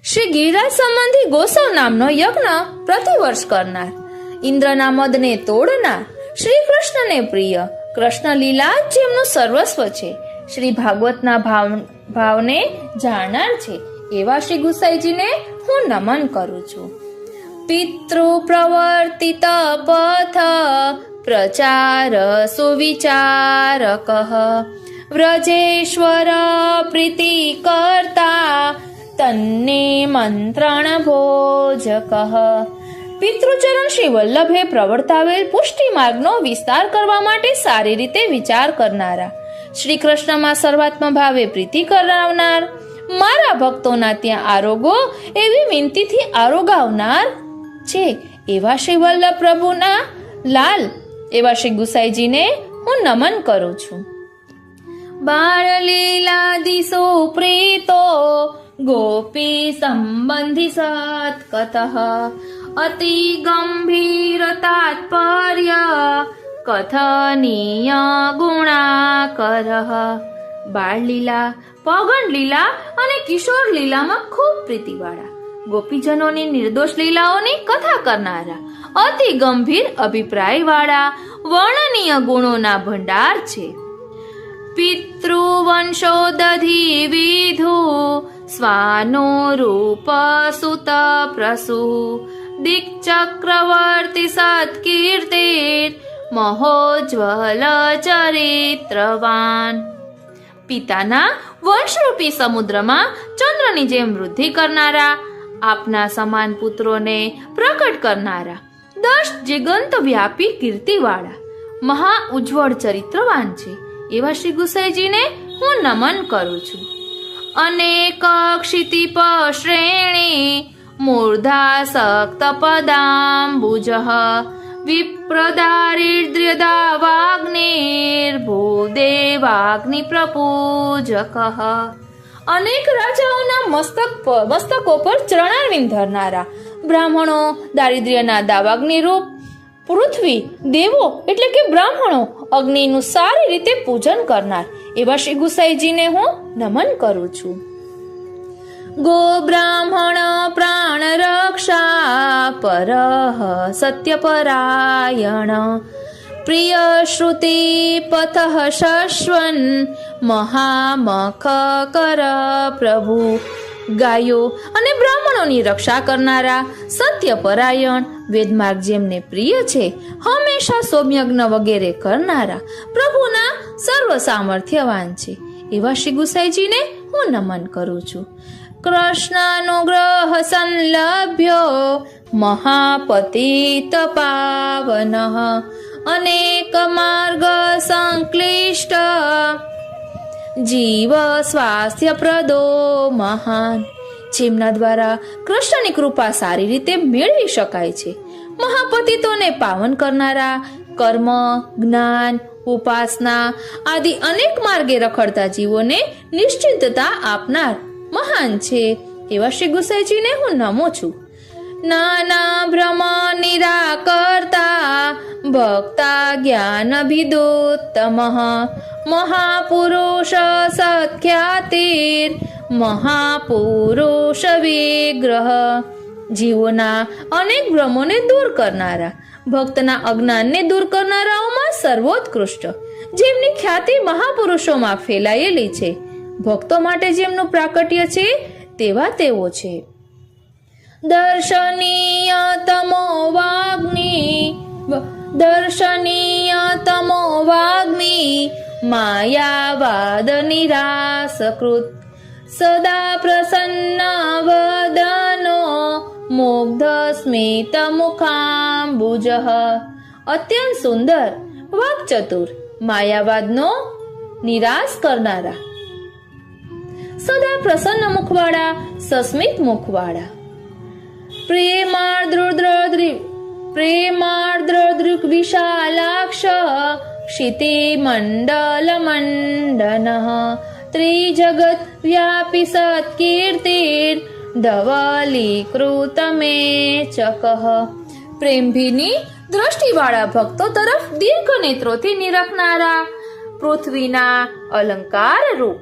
શ્રી ગિરિરાજ સંબંધી ગોસવ નામનો યજ્ઞ પ્રતિવર્ષ કરનાર, ઇન્દ્રના મદને તોડનાર, શ્રી કૃષ્ણને પ્રિય, કૃષ્ણ લીલા જ જેમનું સર્વસ્વ છે, શ્રી ભાગવતના ભાવને જાણનાર છે એવા શ્રી ગુસાઈજીને હું નમન કરું છું. પિતૃ પ્રવર્તિત પથ પ્રચાર સુવિચારક વ્રજેશ્વર પ્રીતિ કરતા તન્ને મંત્રણ ભોજક. પિતૃચરણ શ્રી વલ્લભે પ્રવર્તાવેલ પુષ્ટિ માર્ગનો વિસ્તાર કરવા માટે સારી રીતે વિચાર કરનારા, શ્રી કૃષ્ણમાં સર્વાત્મ ભાવે પ્રીતિ કરાવનાર, મારા ભક્તોના ત્યાં આરોગો એવી વિનંતીથી આરોગાવનાર છે એવા શ્રી વલ્લભ પ્રભુના લાલ એવા શ્રી ગુસાઈજીને હું નમન કરું છું. બાળ લીલા દિશો પ્રીતો ગોપી સંબંધી સત્કથઃ અતિ ગંભીર તાત્પર્ય કથનીય ગુણાકરઃ. બાળ લીલા, પૌગંડ લીલા અને કિશોર લીલામાં ખૂબ પ્રીતિવાળા, ગોપીજનોની નિર્દોષ લીલાઓની કથા કરનારા, અતિ ગંભીર અભિપ્રાયવાળા, વર્ણનીય ગુણોના ભંડાર છે. પિતૃવંશોદધિ વિધુ સ્વાનો રૂપ સુત પ્રસુ દિક્ચક્રવર્તી સત્કીર્તિર મહોજ્વલ ચરિત્રવાન. પિતાના વંશરૂપી સમુદ્રમાં ચંદ્રની જેમ વૃદ્ધિ કરનારા, આપના સમાન પુત્રોને પ્રકટ કરનારા, દશ જિગંત વ્યાપી કીર્તિવાળા, મહા ઉજ્જવળ ચરિત્રવાન છે એવા શ્રી ગુસાઈજીને હું નમન કરું છું. અનેક ક્ષિતિપ શ્રેણી મૂર્ધાસક્ત પદાંબુજ વિપ્રદારિદ્ર્યદાવાગ્નિર ભૂદેવાગ્નિ પ્રપૂજક. અનેક રાજાઓના મસ્તકો પર ચરણારવિંદ ધરનારા, બ્રાહ્મણો દારિદ્ર્યના દાવાગ્નિ રૂપ, પૃથ્વી દેવો એટલે કે બ્રાહ્મણો અગ્નિનું સારી રીતે પૂજન કરનાર એવા શ્રી ગુસાઈજીને હું નમન કરું છું. ગો બ્રાહ્મણ પ્રાણ રક્ષા પરઃ સત્યપરાયણ પ્રિય શ્રુતિ પથઃ શશ્વન મહામખ કર પ્રભુ. ગાયો અને બ્રાહ્મણોની રક્ષા કરનારા, સત્યપરાયણ, વેદમાર્ગ જેમને પ્રિય છે, હંમેશા સોમયજ્ઞ વગેરે કરનારા, પ્રભુના સર્વ સામર્થ્યવાન છે એવા શ્રી ગુસાઈજીને હું નમન કરું છું. કૃષ્ણાનુગ્રહ સંલભ્યો મહાપતિત પાવન અનેક માર્ગ સંક્લિષ્ટ જીવ સ્વાસ્થ્ય પ્રદો મહાન. જેમના દ્વારા કૃષ્ણની કૃપા સારી રીતે મેળવી શકાય છે, મહાપતિતોને પાવન કરનારા, કર્મ, જ્ઞાન, ઉપાસના આદિ અનેક માર્ગે રખડતા જીવોને નિશ્ચિતતા આપનાર મહાન છે એવા શ્રી ગુસાઈજીને હું નમું છું. નાના ભ્રમ નિરાકર્તા ભક્તા જ્ઞાન વિદોત્તમ મહાપુરુષ સખ્યાતિર મહાપુરુષ વિગ્રહ. જીવોના અનેક ભ્રમોને દૂર કરનારા, ભક્તના અજ્ઞાનને દૂર કરનારાઓમાં સર્વોત્કૃષ્ટ, જેમની ખ્યાતિ મહાપુરુષોમાં ફેલાયેલી છે, ભક્તો માટે જેમનું પ્રાકટ્ય છે તેવા તેઓ છે. દર્શનીય તમો વાગ્મિ માયાવાદ નિરાસકૃત સદા પ્રસન્ન વદનો મુગ્ધ સ્મિત મુખાંબુજ. અત્યંત સુંદર, વાક્ચતુર, માયાવાદનો નિરાશ કરનારા, સદા પ્રસન્ન મુખવાળા, સસ્મિત મુખવાળા, પ્રેમાર્દ્રદૃક વિશાલાક્ષ ક્ષિતિ મંડલ મંડન ત્રિજગત વ્યાપી સત્કીર્તિર ધવલીકૃત મેચક. પ્રેમભીની દ્રષ્ટિવાળા ભક્તો તરફ દીર્ઘ નેત્રોથી નિરખનારા, પૃથ્વીના અલંકાર રૂપ,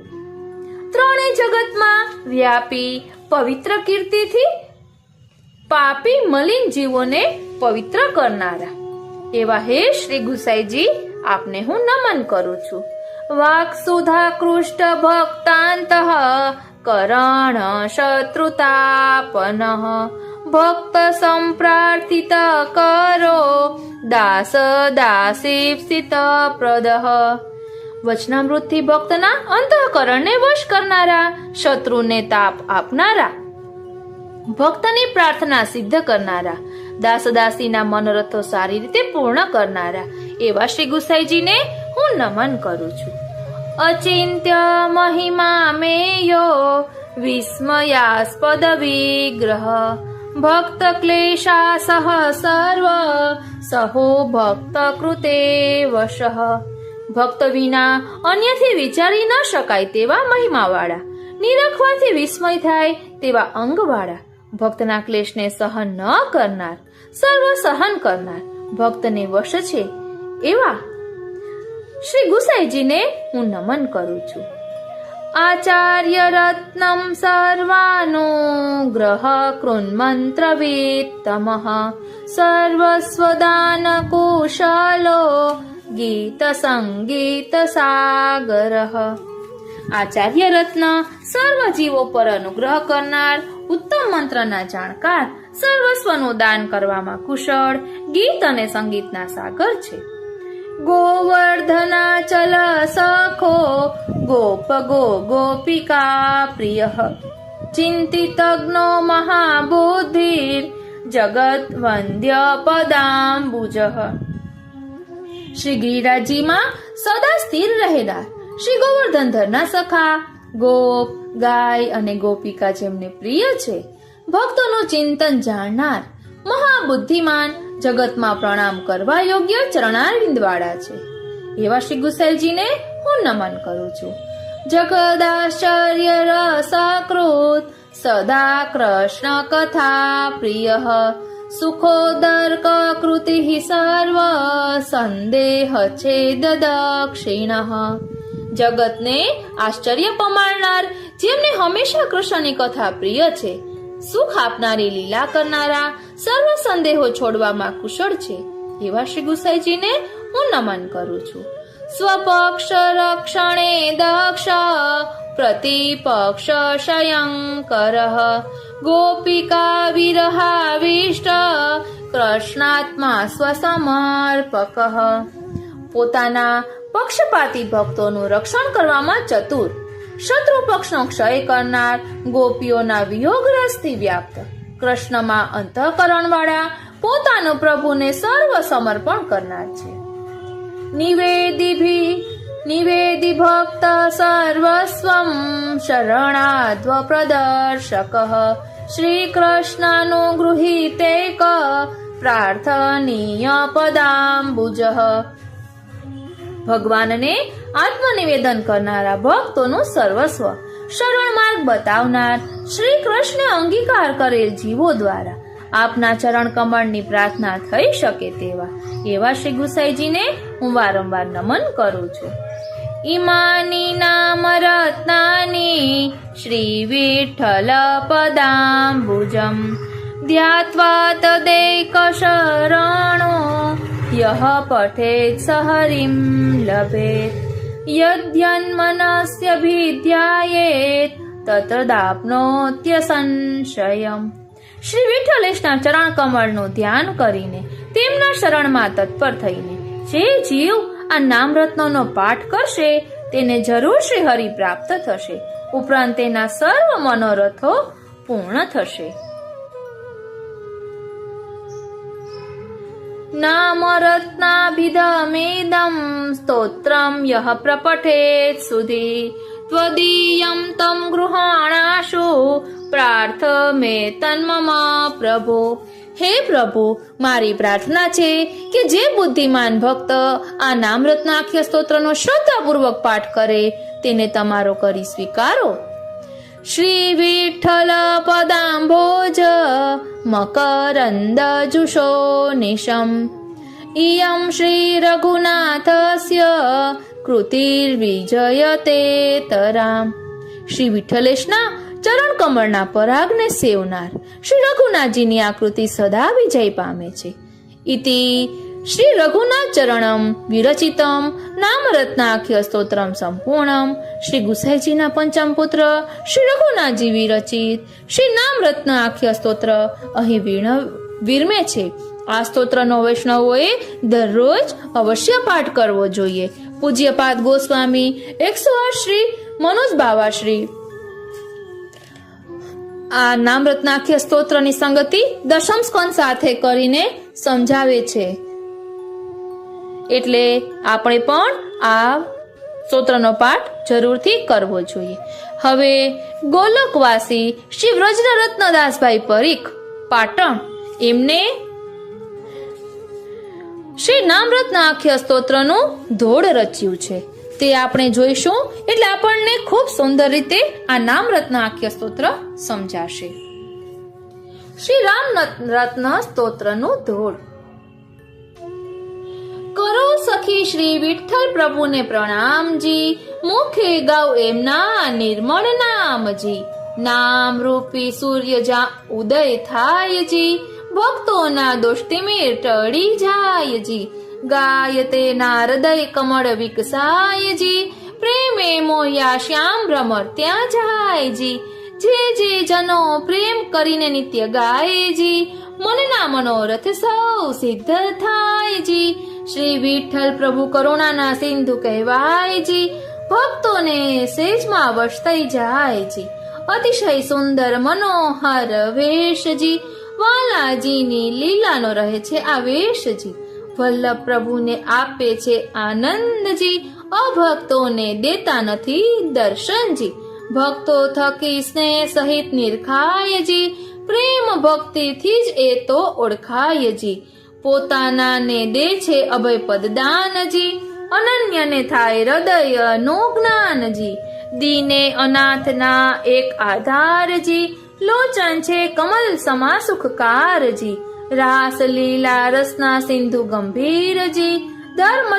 ત્રણેય જગતમાં વ્યાપી પવિત્ર કીર્તિથી પાપી મલિન જીવોને પવિત્ર કરનારા એવા હે શ્રી ગુસાઈજી આપને હું નમન કરું છું. વાક સુધા કૃષ્ટ ભક્તાંત કરણ શત્રુતાપન ભક્ત સંપ્રાર્થિત કરો દાસ દાસીપ્સિત પ્રદ. વચનામૃતથી ભક્તના અંતઃકરણને વશ કરનારા, શત્રુને તાપ આપનારા, ભક્તની પ્રાર્થના સિદ્ધ કરનારા, દાસ દાસીના મનોરથો સારી રીતે પૂર્ણ કરનારા એવા શ્રી ગુસાઈજીને હું નમન કરું છું. અચિંત્ય મહિમા મેયો વિસ્મયાસ્પદ વિગ્રહ ભક્ત ક્લેશા સહ સર્વ સહો ભક્ત કૃતે વશઃ. ભક્ત વિના અન્યથી વિચારી ન શકાય તેવા મહિમાવાળા, નિરખવાથી વિસ્મય થાય તેવા અંગવાળા, ભક્તના ક્લેશને સહન ન કરનાર, સર્વ સહન કરનાર, ભક્તને વશ છે એવા શ્રી ગુસાઈજીને હું નમન કરું છું. આચાર્ય રત્નમ સર્વાનો ગ્રહ કૃન્મંત્ર વિત્તમઃ સર્વસ્વદાન કુશલો ગીત સંગીત સાગરઃ. આચાર્ય રત્ન સર્વ જીવો પર અનુગ્રહ કરનાર, ઉત્તમ મંત્રના જાણકાર, સર્વસ્વનું દાન કરવામાં કુશળ, ગીત અને સંગીતના સાગર છે. ગોવર્ધનાચલ સખો ગોપ ગોપિકા પ્રિય ચિંતિતજ્ઞો મહાબુદ્ધિર જગત વંદ્ય પદાંબુજ. શ્રી ગિરિરાજજીમાં સદા સ્થિર રહેનાર, શ્રી ગોવર્ધનધરના સખા, ગોપ, ગાય અને ગોપિકા જેમને પ્રિય છે, ભક્તોનું ચિંતન જાણનાર, મહાબુદ્ધિમાન, જગતમાં પ્રણામ કરવા યોગ્ય ચરણારવિંદવાળા છે એવા શ્રી ગુસાઈજીને હું નમન કરું છું. જગદાશ્ચર્ય રસકૃત સદા કૃષ્ણ કથા પ્રિય સુખોદર્ક કૃતિ સર્વ સંદેહ છેદ દક્ષિણ. જગતને આશ્ચર્ય પમાડનાર, જેમને હંમેશા કૃષ્ણની કથા પ્રિય છે, સુખ આપનારી લીલા કરનારા, સર્વ સંદેહો છોડવામાં કુશળ છે એવા શ્રી ગુસાઈજીને હું નમન કરું છું. સ્વપક્ષ રક્ષણે દક્ષ પ્રતિપક્ષ શયંકર ગોપિકા વિરહાવિષ્ટ કૃષ્ણાત્મા સ્વસમર્પક. પોતાના પક્ષપાતી ભક્તોનું રક્ષણ કરવામાં ચતુર, શત્રુ પક્ષનો ક્ષય કરનાર, ગોપીઓના વિયોગ રસથી વ્યાપ્ત, કૃષ્ણમાં અંતઃકરણ વાળા, પોતાનું પ્રભુને સર્વ સમર્પણ કરનાર છે. નિવેદિ ભક્ત સર્વસ્વમ શરણાદ્વ પ્રદર્શક શ્રી કૃષ્ણાનુગૃહીતેક પ્રાર્થનીય પદાંબુજ. ભગવાનને આત્મનિવેદન કરનારા, ભક્તોનું સર્વસ્વ, શરણ માર્ગ બતાવનાર, શ્રી કૃષ્ણ અંગીકાર કરેલ જીવો દ્વારા આપના ચરણ કમળની પ્રાર્થના થઈ શકે તેવા એવા શ્રી ગુસાઈજીને હું વારંવાર નમન કરું છું. ઇમાની નામ રત્નાની શ્રી વિઠ્ઠલ પદાંબુજમ ધ્યાત્વા તદેક શરણો યહ પઠેત સહરિમ લભેત યદ્યન્મનસ્ય ભિધ્યાયેત તત્રદાપ્નોત્ય સંશયમ. શ્રી વિઠ્ઠલેશના ચરણ કમળનું ધ્યાન કરીને, તેમના શરણમાં તત્પર થઈને જે જીવ આ નામ રત્નોનો પાઠ કરશે તેને જરૂર શ્રી હરિ પ્રાપ્ત થશે, ઉપરાંત તેના સર્વ મનોરથો પૂર્ણ થશે. નામ રત્નાભિધમેદં સ્તોત્રમ યહ પ્રપઠેત સુધી ત્વદીયં તમ ગૃહાણાશુ પ્રાર્થમે તન્મમ પ્રભો. હે પ્રભુ, મારી પ્રાર્થના છે કે જે બુદ્ધિમાન ભક્ત આ નામ રત્નાખ્ય સ્તોત્રનો શ્રદ્ધાપૂર્વક પાઠ કરે તેને તમારો કરી સ્વીકારો. શ્રી વિઠ્ઠલ પદાંભોજ મકરંદ જુષો નિશમ ઇયં શ્રી રઘુનાથસ્ય કૃતિર્વિજયતે તરામ. શ્રી વિઠ્ઠલેશના ચરણ કમળના પરાગને સેવનાર શ્રી રઘુનાથજીની આકૃતિ સદા વિજય પામે છે. ઇતિ શ્રી રઘુનાથ ચરણમ વિરચિતમ નામ રત્નાખ્ય સ્તોત્રમ સંપૂર્ણમ શ્રી ગુસાઈજીના પંચમ પુત્ર શ્રી રઘુનાથજી વિરચિત શ્રી નામ રત્નાખ્ય સ્તોત્ર અહીં વિરમે છે. આ સ્તોત્રનો વૈષ્ણવોએ દરરોજ અવશ્ય પાઠ કરવો જોઈએ. પૂજ્યપાદ ગોસ્વામી 108 શ્રી મનોજ બાવાશ્રી આ નામ રત્નાખ્ય સ્તોત્રની સંગતિ દશમ સ્કંદ સાથે કરીને સમજાવે છે. એટલે આપણે પણ આ સ્તોત્રનો પાઠ જરૂરથી કરવો જોઈએ. હવે ગોલકવાસી શ્રી વ્રજરત્નદાસભાઈ પરીખ પાટણ એમને શ્રી નામરત્ન આખ્ય સ્તોત્રનું ધોળ રચ્યું છે. તે આપણે જોઈશું એટલે આપણને ખૂબ સુંદર રીતે આ નામરત્ન આખ્ય સ્તોત્ર સમજાશે. શ્રી રામરત્ન સ્તોત્રનું ધોળ. કરો સખી શ્રી વિઠ્ઠલ પ્રભુને પ્રણામજી, મુખે ગાવ એમના નિર્મળ નામજી. નામ રૂપી સૂર્ય જા ઉદય થાયજી, ભક્તોના દોષતિમીર ટળી જાયજી. ગાય તેના હૃદય કમળ વિકસાયજી, પ્રેમે મોયા શ્યામ ભ્રમર ત્યાં જાયજી. જે જે જનો પ્રેમ કરીને નિત્ય ગાયજી, મનના મનોરથ સૌ સિદ્ધ થાયજી. શ્રી વિઠ્ઠલ પ્રભુ કરુણાના સિંધુ કહેવાયજી, ભક્તોને સેજમાં વશ થઈ જાયજી. અતિશય સુંદર મનોહર વેશજી, વાલાજીની લીલાનો રહે છે આ વેશજી. વલ્લભ પ્રભુને આપે છે આનંદજી, અભક્તોને દેતા નથી દર્શનજી. ભક્તો થકી સ્નેહ સહિત નિરખાયજી, પ્રેમ ભક્તિથી જ એ તો ઓળખાયજી. પોતાનાને દે છે અભય પદ દાનજી, અનન્યને થાય હૃદયનું જ્ઞાનજી. દીને અનાથના એક આધારજી, લોચન છે કમલ સમા સુખકારજી. રાસ લીલા રસના સિંધુ ગંભીરજી, ધર્મ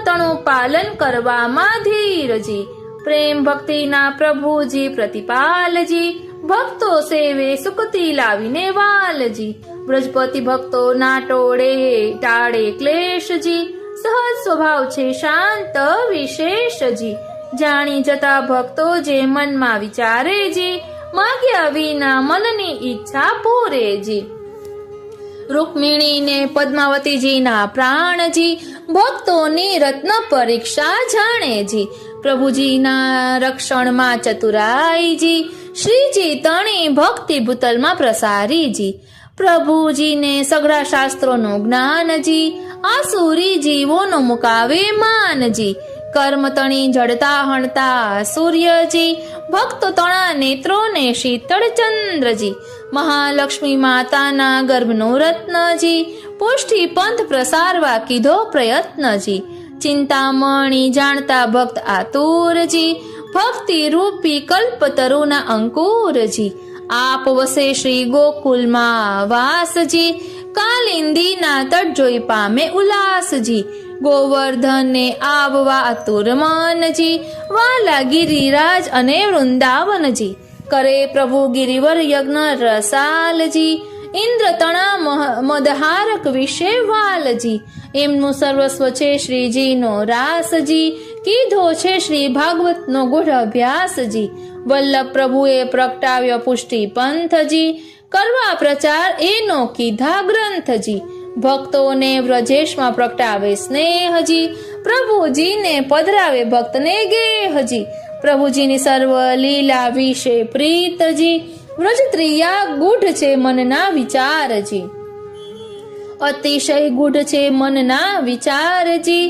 તણું પાલન કરવામાં ધીરજી. પ્રેમ ભક્તિના પ્રભુજી પ્રતિપાલજી, ભક્તો સેવે સુકતી લાવીને વાલજી. બ્રજપતિ ભક્તો ના ટોળે ટાળે ક્લેશજી, સહજ સ્વભાવ છે શાંત વિશેષજી. જાણી જતા ભક્તો જે મનમાં વિચારેજી, માગ્યા વિના મનની ઈચ્છા પૂરેજી. રૂકમિણીને પદ્માવતીજીના પ્રાણજી, ભક્તોની રત્ન પરીક્ષા જાણેજી. પ્રભુજીના રક્ષણમાં ચતુરાઈજી, શ્રીજી તણી ભક્તિ ભૂતલમાં પ્રસારીજી. પ્રભુજીને સઘળા શાસ્ત્રોનું જ્ઞાનજી, આસુરી જીવોનો મુકાવે માનજી. કર્મ તણી જડતા હણતા સૂર્યજી, ભક્તો તણા નેત્રોને શીતળ ચંદ્રજી. મહાલક્ષ્મી માતાના ગર્ભનો રત્નજી, પુષ્ટિ પંથ પ્રસારવા કીધો પ્રયત્નજી. ચિંતામણી જાણતા ભક્ત આતુરજી, ભક્તિ રૂપી કલ્પતરુના અંકુરજી. આપ વસે શ્રી ગોકુલમાં વાસજી, કાલિંદીના તટ જોઈ પામે ઉલ્લાસજી. ગોવર્ધને આવવા આતુર મનજી, વાલા ગિરિરાજ અને વૃંદાવનજી. કરે પ્રભુ ગિરિવર યજ્ઞ રસાલજી, ઇન્દ્ર તણા મદહારક વિશે વાલજી. એમનું સર્વસ્વ છે શ્રીજીનો રાસજી, કીધો છે શ્રી ભાગવતનો ગુઢ અભ્યાસજી. વલ્લભ પ્રભુએ પ્રગટાવ્યો પુષ્ટિ પંથજી, કરવા પ્રચાર એનો કીધા ગ્રંથજી. ભક્તોને વ્રજેશમાં પ્રગટાવે સ્નેહજી, પ્રભુજીને પધરાવે ભક્તને ગેહજી. પ્રભુજીની સર્વ લીલા વિશે પ્રીતજી, વ્રજત્રિયા ગૂઢ છે મનના વિચારજી. અતિશય ગૂઢ છે મનના વિચારજી,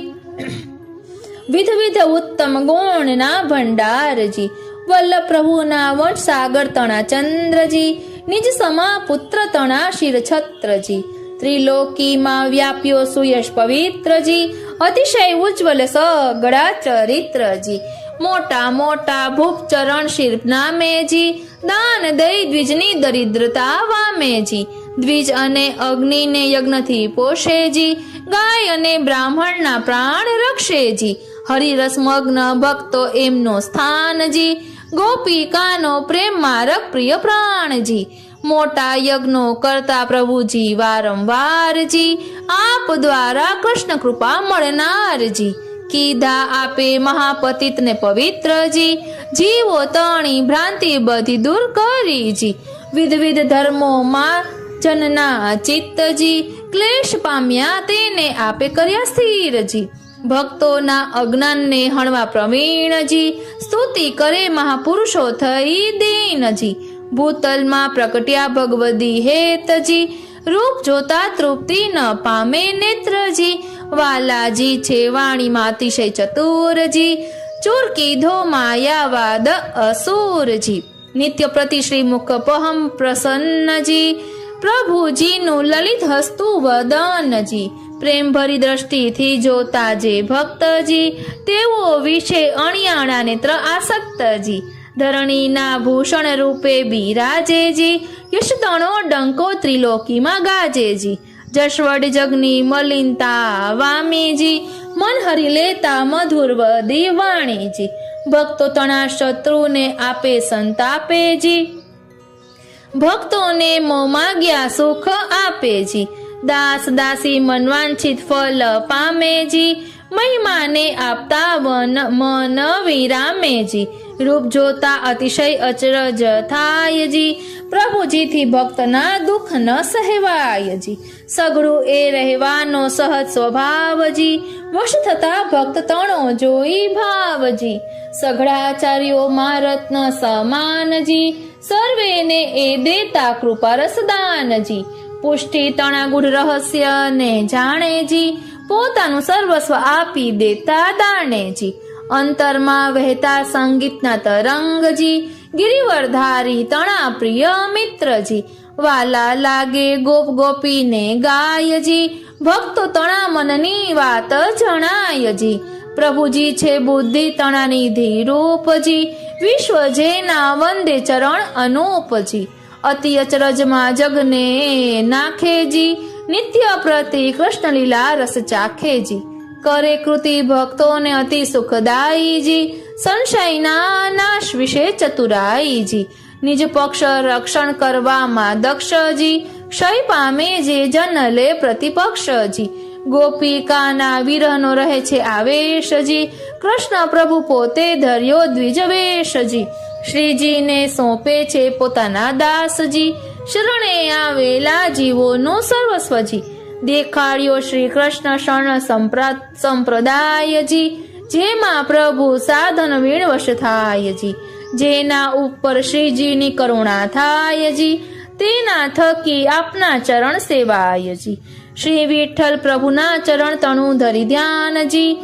વિધ ઉત્તમ ગુણના ભંડારજી. વલ્લભ પ્રભુના વટ સાગર તણા ચંદ્રજી, નિજ સમા પુત્ર તણા શિર છત્રજી. ત્રિલોકીમાં વ્યાપ્યો સુયશ પવિત્રજી, અતિશય ઉજ્જવલ સગળા ચરિત્રજી. મોટા મોટા ભૂપ ચરણ શિર નામેજી, દાન દઈ દ્વિજની દરિદ્રતા વામેજી. દ્વિજ અને અગ્નિને યજ્ઞથી પોષેજી, ગાય અને બ્રાહ્મણના પ્રાણ રક્ષેજી. હરિરસમગ્ન ભક્તો એમનો સ્થાનજી, ગોપિકાનો પ્રેમ મારક પ્રિય પ્રાણજી. મોટા યજ્ઞો કરતા પ્રભુજી વારંવારજી, આપ દ્વારા કૃષ્ણ કૃપા મળનારજી. કીધા આપે મહાપતિતને પવિત્રજી, જીવો તણી ભ્રાંતિ બધી દૂર કરીજી. વિધ ધર્મોમાં જનના ચિત્તજી, ક્લેશ પામ્યા તેને આપે કર્યા સ્થિરજી. ભક્તોના અજ્ઞાનને હણવા પ્રવીણજી, સ્તુતિ કરે મહાપુરુષો થઈ દીનજી. ભૂતલમાં પ્રકટ્યા ભગવદી હેતજી, રૂપ જોતા તૃપ્તિ ન પામે નેત્રજી. વાલાજી છે વાણીમાં અતિશય ચતુરજી, ચોર કીધો માયાવાદ અસુરજી, નિત્ય પ્રતિ શ્રીમુખ પહમ પ્રસન્નજી, પ્રભુજીનું લલિત હસ્તુ વદનજી, પ્રેમ ભરી દ્રષ્ટિથી જોતા જે ભક્તજી, તેઓ વિશે અણિયાણા નેત્ર આસક્તજી, ધરણીના ભૂષણ રૂપે બિરાજેજી, યશતણો ડંકો ત્રિલોકીમાં ગાજેજી, જશવડ જગની મલિનતા વામેજી, મન હરી લેતા મધુર વદી વાણીજી, ભક્તો તણા શત્રુને આપે સંતાપેજી, ભક્તોને મો માગ્યા સુખ આપેજી, દાસ દાસી મનવાંછિત ફલ પામેજી, મહિમાને આપતા મન વિરામેજી, રૂપ જોતા અતિશય અચરજ થાયજી, પ્રભુજીથી ભક્તના દુઃખ ન સહેવાયજી, સઘળું એ રહેવાનો સહજ સ્વભાવજી, વશ થતા ભક્ત તણો જોઈ ભાવજી, સઘળાચાર્યોમાં રત્ન સમાનજી, સર્વેને એ દેતા કૃપા રસદાનજી, પુષ્ટિ તણા ગુઢ રહસ્ય ને જાણેજી, પોતાનું સર્વસ્વ આપી દેતા દાણેજી, અંતરમાં વહેતા સંગીતના તરંગજી, ગિરિવરધારી તણા પ્રિય મિત્રજી, વાલા લાગે ગોપ ગોપીને ગાયજી, ભક્તો તણા મનની વાત જણાયજી, પ્રભુજી છે બુદ્ધિ તણા નિધિ રૂપજી, વિશ્વ જેના વંદે ચરણ અનુપજી, અતિ અચરજમાં જગને નાખેજી, નિત્ય પ્રતિ કૃષ્ણ લીલા રસ ચાખેજી, કરે કૃતિ ભક્તોને અતિ સુખદાયીજી, સંશયના નાશ વિશે ચતુરાઈજી, નિજ પક્ષ રક્ષણ કરવામાં દક્ષજી, ક્ષય પામે જે જન લે પ્રતિપક્ષજી, ગોપિકાના વિરહનો રહે છે આવેશજી, કૃષ્ણ પ્રભુ પોતે ધર્યો દ્વિજવેશજી, શ્રીજીને સોંપે છે પોતાના દાસજી, શરણે આવેલા જીવોનું સર્વસ્વજી, દેખાડ્યો શ્રી કૃષ્ણ શરણ સંપ્રદાયજી, જેમાં પ્રભુ સાધન વીણવશ થાયજી, જેના ઉપર શ્રીજીની કરુણા થાયજી, તેના થકી આપના ચરણ સેવાયજી, શ્રી વિઠ્ઠલ પ્રભુના ચરણ તણું ધરી ધ્યાનજી,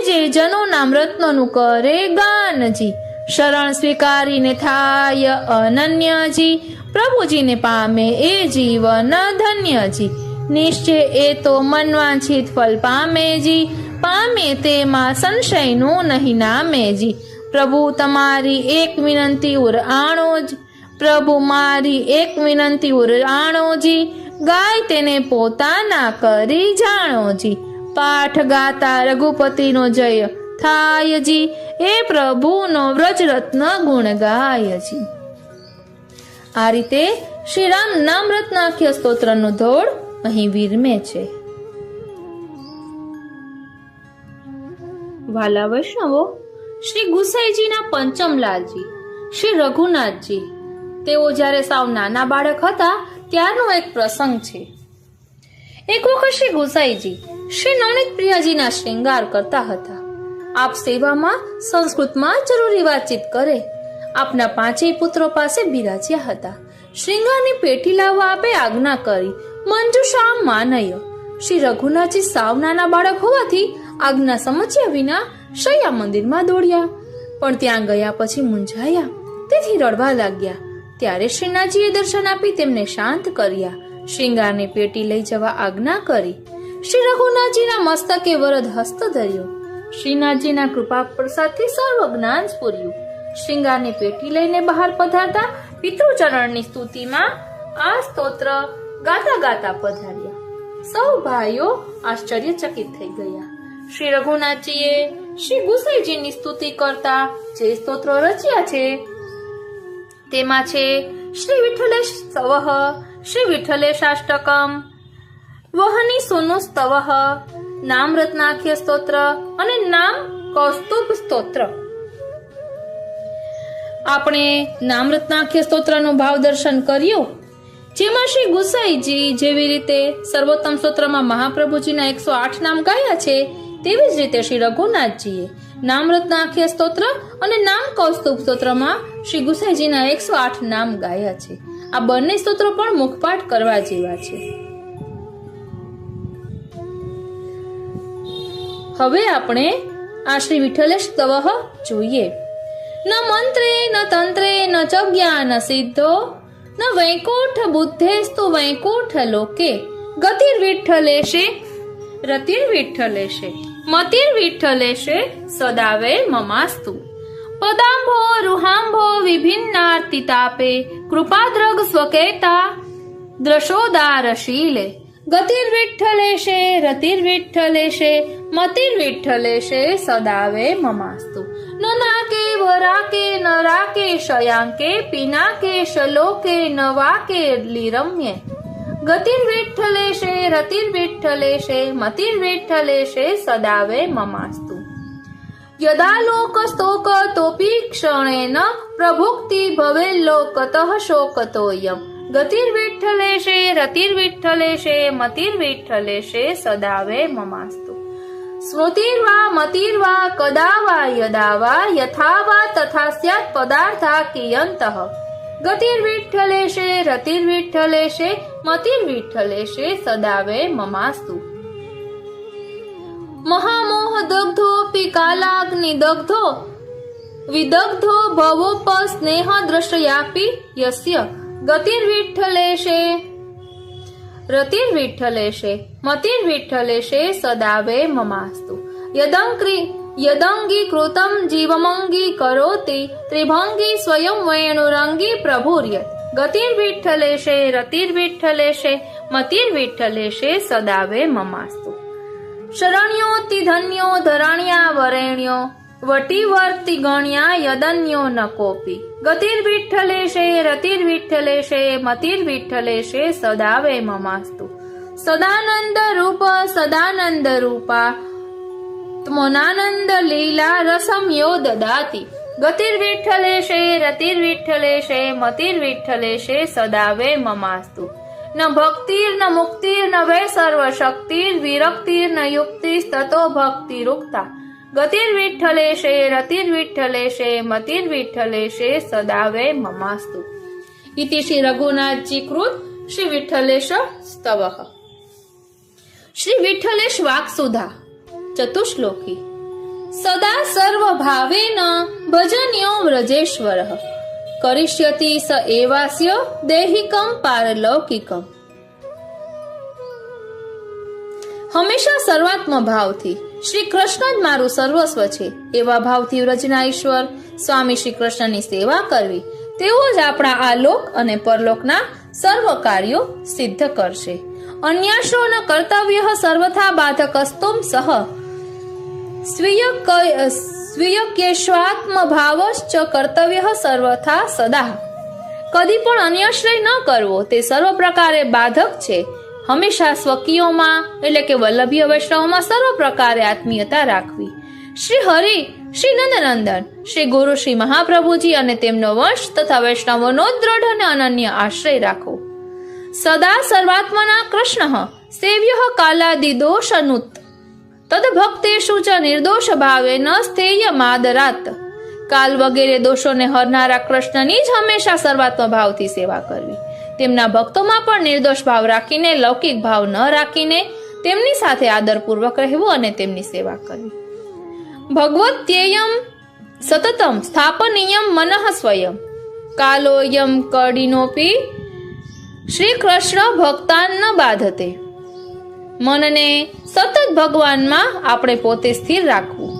જે જનોના રત્નોનું કરે ગાનજી, શરણ સ્વીકારીને થાય અનન્યજી, પ્રભુજીને પામે એ જીવન ધન્યજી, નિશ્ચય એ તો મનવાંછિત ફલ પામેજી, પામે તેમાં સંશયનું નહીં નામેજી, પ્રભુ તમારી એક વિનંતી ઉર આણોજી, પ્રભુ મારી એક વિનંતી ઉર આણોજી, ગાય તેને પોતાના કરી જાણોજી, પાઠ ગાતા રઘુપતિનો જય થાયજી, એ પ્રભુનો વ્રજરત્ન ગુણ ગાયજી. આ રીતે શ્રી રામ નામ રત્નાખ્ય સ્તોત્રનો ધોળ અહીં વિરમે છે. વાલા વૈષ્ણવો, શ્રી ગુસાઈજીના પંચમલાલજી શ્રી રઘુનાથજી તેઓ જ્યારે સાવ નાના બાળક હતા ત્યારનો એક પ્રસંગ છે. એક વખત શ્રી ગુસાઈજી શ્રી નવનીત પ્રિયાજીના શ્રૃંગાર કરતા હતા. આપ સેવામાં સંસ્કૃતમાં જરૂરી વાતચીત કરે. આપના 5 પુત્રો પાસે બિરાજ્યા હતા. શ્રૃંગારની પેટી લાવવા આપે આજ્ઞા કરી. મંજુષા માનય. શ્રી રઘુનાથજી સાવ નાના બાળક હોવાથી આજ્ઞા સમજ્યા વિના શૈયા મંદિરમાં દોડ્યા, પણ ત્યાં ગયા પછી મૂંઝાયા, તેથી રડવા લાગ્યા. ત્યારે શ્રીનાથજીએ દર્શન આપી તેમને શાંત કર્યા. શ્રૃંગારની પેટી લઈ જવા આજ્ઞા કરી. શ્રી રઘુનાથજીના મસ્તકે વરદ હસ્ત ધર્યો. શ્રીનાથજીના કૃપા પ્રસાદથી સર્વ જ્ઞાન સ્ફુર્યું. શ્રૃંગારની પેટી લઈને બહાર પધારતા પિતૃચરણની સ્તુતિમાં આ સ્તોત્ર ગાતા ગાતા પધાર્યા. સૌ ભાઈઓ આશ્ચર્યચકિત થઈ ગયા. શ્રી રઘુનાથજીએ શ્રી ગુસાઈજીની સ્તુતિ કરતા જે સ્તોત્રો રચ્યા છે તેમાં છે શ્રી વિઠ્ઠલેશ સ્તવઃ, શ્રી વિઠ્ઠલેશાષ્ટકમ, વહની સોનુ સ્તવઃ, નામ રત્નાખ્ય સ્તોત્ર અને નામ કૌસ્તુભ સ્તોત્ર. આપણે નામ રત્નાખ્ય સ્તોત્રનું ભાવ દર્શન કર્યું, જેમાં શ્રી ગુસાઈજી જેવી રીતે સર્વોત્તમ સ્તોત્રમાં મહાપ્રભુજીના 108 નામ ગાયા છે તેવી જ રીતે શ્રી રઘુનાથજીએ નામ રત્નાખ્ય સ્તોત્ર અને નામ કૌસ્તુભ સ્તોત્રમાં શ્રી ગુસાઈજીના 108 નામ ગાયા છે. આ બંને સ્તોત્રો પણ મુખપાઠ કરવા જેવા છે. હવે આપણે આ શ્રી વિઠ્ઠલેશ સ્તવઃ જોઈએ. ન મંત્રે ન તંત્રે ન ચ જ્ઞાન સિદ્ધો ન વૈકુંઠ બુદ્ધેસ્તુ વૈકુંઠ લોકે ગતિર્વિઠ્ઠલેશે રતિર્વિઠ્ઠલેશે મતિર્વિઠ્ઠલેશે સદાવે મમાસ્તુ. પદાંભો રૂહાંભો વિભિન્નાર્તિતાપે કૃપાદ્રગ સ્વકેતા દ્રશોદારશીલે ગતિર્વિઠ્ઠલેશે રતિર્વિઠ્ઠલેશે મતિર્વિઠ્ઠલેશે સદાવે મમાસ્તુ. ન નાકે વરાકે ન રાકે શયાંકે પિનાકે શલોકે ન વાકે લીરમ્યે ગતિર્વિઠ્ઠલેશે રતિર્વિઠ્ઠલેશે મતિર્વિઠ્ઠલેશે સદાવે મમાસ્તુ. યદા લોકસ્તોક તોપી ક્ષણેન પ્રભુક્તિ ભવેલ્લોકતઃ શોકતોયમ ગતિર્વિઠ્ઠલેશે રતિર્વિઠ્ઠલેશે મતિર્વિઠ્ઠલેશે સદાવે મમાસ્તુ. સ્મૃતિર્વા મતિર્વા કદા વા યદા વા યથા વા તથા સ્યાત્ પદાર્થા કિયંતઃ ગતિર્વિઠ્ઠલેશે રતિર્વિઠ્ઠલેશે મતિર્વિઠ્ઠલેશે સદાવે મમાસ્તુ. મહામોહ દગ્ધોપી કાલાગ્નિ દગ્ધો વિદગ્ધો ભવોપ સ્નેહ દ્રષ્ટયાપી યસ્ય ગતિર્વિઠ્ઠલેશે રતિર્વિઠ્ઠલેશે મતિર્વિઠ્ઠલેશે સદાવે મમાસ્તુ. યદંગી કૃતમ જીવમંગી કરોતિ ત્રિભંગી સ્વયં વેણુરંગી પ્રભુર્યત ગતિર્વિઠ્ઠલેશે રતિર્વિઠ્ઠલેશે મતિર્વિઠ્ઠલેશે સદાવે મમાસ્તુ. શરણ્યોતિ ધન્યો ધરણ્યા વરેણ્યો વટીવર્તિ ગણ્યા યદન્યો ન કોપી ગતિર્વિઠ્ઠલેશે રતિર્વિઠ્ઠલેશે મતિર્વિઠ્ઠલેશે સદાવે મમાસ્તુ. સદાનંદ રૂપ સદાનંદ રૂપા ત્મનાનંદ લીલા રસમ યો દદાતિ ગતિર્વિઠ્ઠલેશે રતિર્વિઠ્ઠલેશે મતિર્વિઠ્ઠલેશે સદાવે મમાસ્તુ. ન ભક્તિર ન મુક્તિર ન વૈ સર્વશક્તિર વિરક્તિર ન યુક્તિસ્તતો ભક્તિરુક્તા ગતિર્વિઠ્ઠલેશે રતિર્વિઠ્ઠલેશે મતિર્વિઠ્ઠલેશે સદાવે મમાસ્તુ. ઇતિ શ્રી રઘુનાથજી કૃત શ્રી વિઠ્ઠલેશ સ્તવઃ. શ્રી વિઠ્ઠલેશ વાક્સુધા ચતુશ્લોકી. સદા સર્વભાવેન ભજન્યો વ્રજેશ્વરઃ કરિષ્યતિ સ એવાસ્ય દેહિકમ પારલૌકિકમ. હંમેશા સર્વાત્મ ભાવથી શ્રી કૃષ્ણ જ મારું સર્વસ્વ છે એવા ભાવથી વ્રજના ઈશ્વર સ્વામી શ્રી કૃષ્ણની સેવા કરવી તેઓ જ આપણા આ લોક અને પરલોકના સર્વ કાર્યો સિદ્ધ કરશે. અન્યાશો ન કર્તવ્ય સર્વથા બાધકસ્તુમ સહ સ્વીયકેશ્વાત્મ ભાવશ્ચ કર્તવ્ય સર્વથા સદા. કદી પણ અન્યાશ્રય ન કરવો તે સર્વ પ્રકારે બાધક છે. હંમેશા સ્વકીયોમાં એટલે કે વલ્લભીય વૈષ્ણવોમાં સર્વ પ્રકારે આત્મીયતા રાખવી. શ્રી હરિ શ્રી નંદનંદન શ્રી ગુરુ શ્રી મહાપ્રભુજી અને તેમનો વંશ તથા વૈષ્ણવોનો દ્રઢ અને અનન્ય આશ્રય રાખો. સદા સર્વાત્મના કૃષ્ણ સેવ્ય કાલાદિ દોષનુત તદભક્તેષુ ચ નિર્દોષ ભાવે ન સ્થેય માદરાત. કાલ વગેરે દોષોને હરનારા કૃષ્ણની જ હંમેશા સર્વાત્મ ભાવથી સેવા કરવી. તેમના ભક્તોમાં પણ નિર્દોષ ભાવ રાખીને લૌકિક ભાવ ન રાખીને તેમની સાથે આદરપૂર્વક રહેવું અને તેમની સેવા કરવી. ભગવત્યેયમ સતતમ સ્થાપનીયમ મનઃ સ્વયં કાલોયમ કડીનોપી શ્રી કૃષ્ણ ભક્તાન ન બાધતે. મનને સતત ભગવાનમાં આપણે પોતે સ્થિર રાખવું.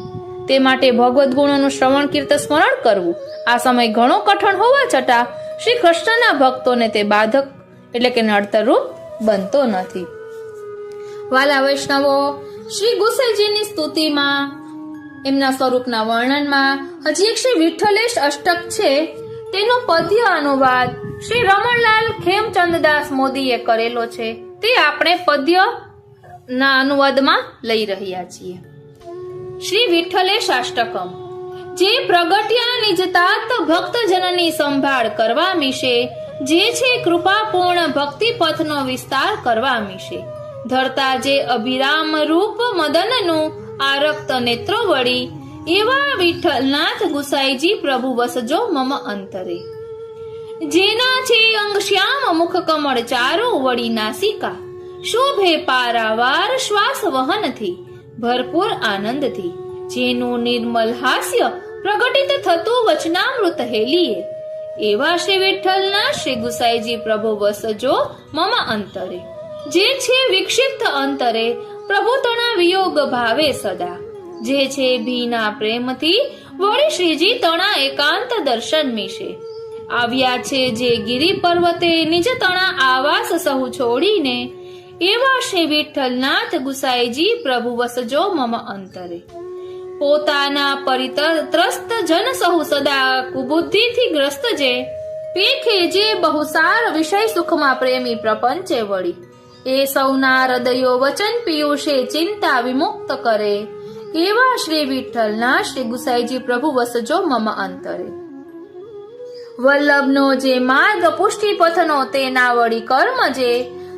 તે માટે ભગવદ્ ગુણોનું શ્રવણ કીર્તન સ્મરણ કરવું. આ સમય ઘણો કઠણ હોવા છતાં શ્રી કૃષ્ણના ભક્તોને તે બાધક એટલે કે નડતરરૂપ બનતો નથી. વાલા વૈષ્ણવો, શ્રી ગુસાઈજીની સ્તુતિમાં એમના સ્વરૂપના વર્ણનમાં હજી એક શ્રી વિઠ્ઠલેશ અષ્ટક છે તેનો પદ્ય અનુવાદ શ્રી રમણલાલ ખેમચંદદાસ મોદીએ કરેલો છે. તે આપણે પદ્ય ના અનુવાદમાં લઈ રહ્યા છીએ. શ્રી વિઠ્ઠલેશ અષ્ટકમ. જે પ્રગટ્યા નિજતાત ભક્તજનની સંભાળ કરવા મીશે, જે છે કૃપાપૂર્ણ ભક્તિ પથનો વિસ્તાર કરવા મીશે, ધરતા જે અભિરામ રૂપ મદનનું આરક્ત નેત્રો વળી, એવા વિઠ્ઠલનાથ ગુસાઈજી પ્રભુ વસજો મમ અંતરે. જેના છે અંગ શ્યામ મુખ કમળ ચારો વળી નાસિકા, શોભે પારાવાર શ્વાસ વહનથી, ભરપૂર આનંદથી, જેનું નિર્મલ હાસ્ય પ્રગટિત થતું વચનામૃત હેલીએ. એવા શ્રી વિઠ્ઠલના શ્રી ગુસાઈજી પ્રભુ વસજો મમ અંતરે, જે છે વિક્ષિપ્ત અંતરે પ્રભુ તણા વિયોગ ભાવે સદા, જે છે ભીના પ્રેમથી વળી શ્રીજી તણા એકાંત દર્શન મીશે. આવ્યા છે જે ગિરી પર્વતે નિજ તણા આવાસ સહુ છોડીને, એવા શ્રી વિઠ્ઠલનાથ ગુસાઈજી પ્રભુ વસજો મમ અંતરે. પોતાના પરિત્રસ્ત જન સહુ સદા કુબુદ્ધિથી ગ્રસ્ત જે, પેખે જે બહુસાર વિષય સુખમાં પ્રેમી પ્રપંચે વળી, એ સૌના હૃદયો વચન પિયુષે ચિંતા વિમુક્ત કરે. એવા શ્રી વિઠ્ઠલના શ્રી ગુસાઈજી પ્રભુ વસજો મમ અંતરે. વલ્લભનો જે માર્ગ પુષ્ટિ પથનો તેના વળી કર્મ જે,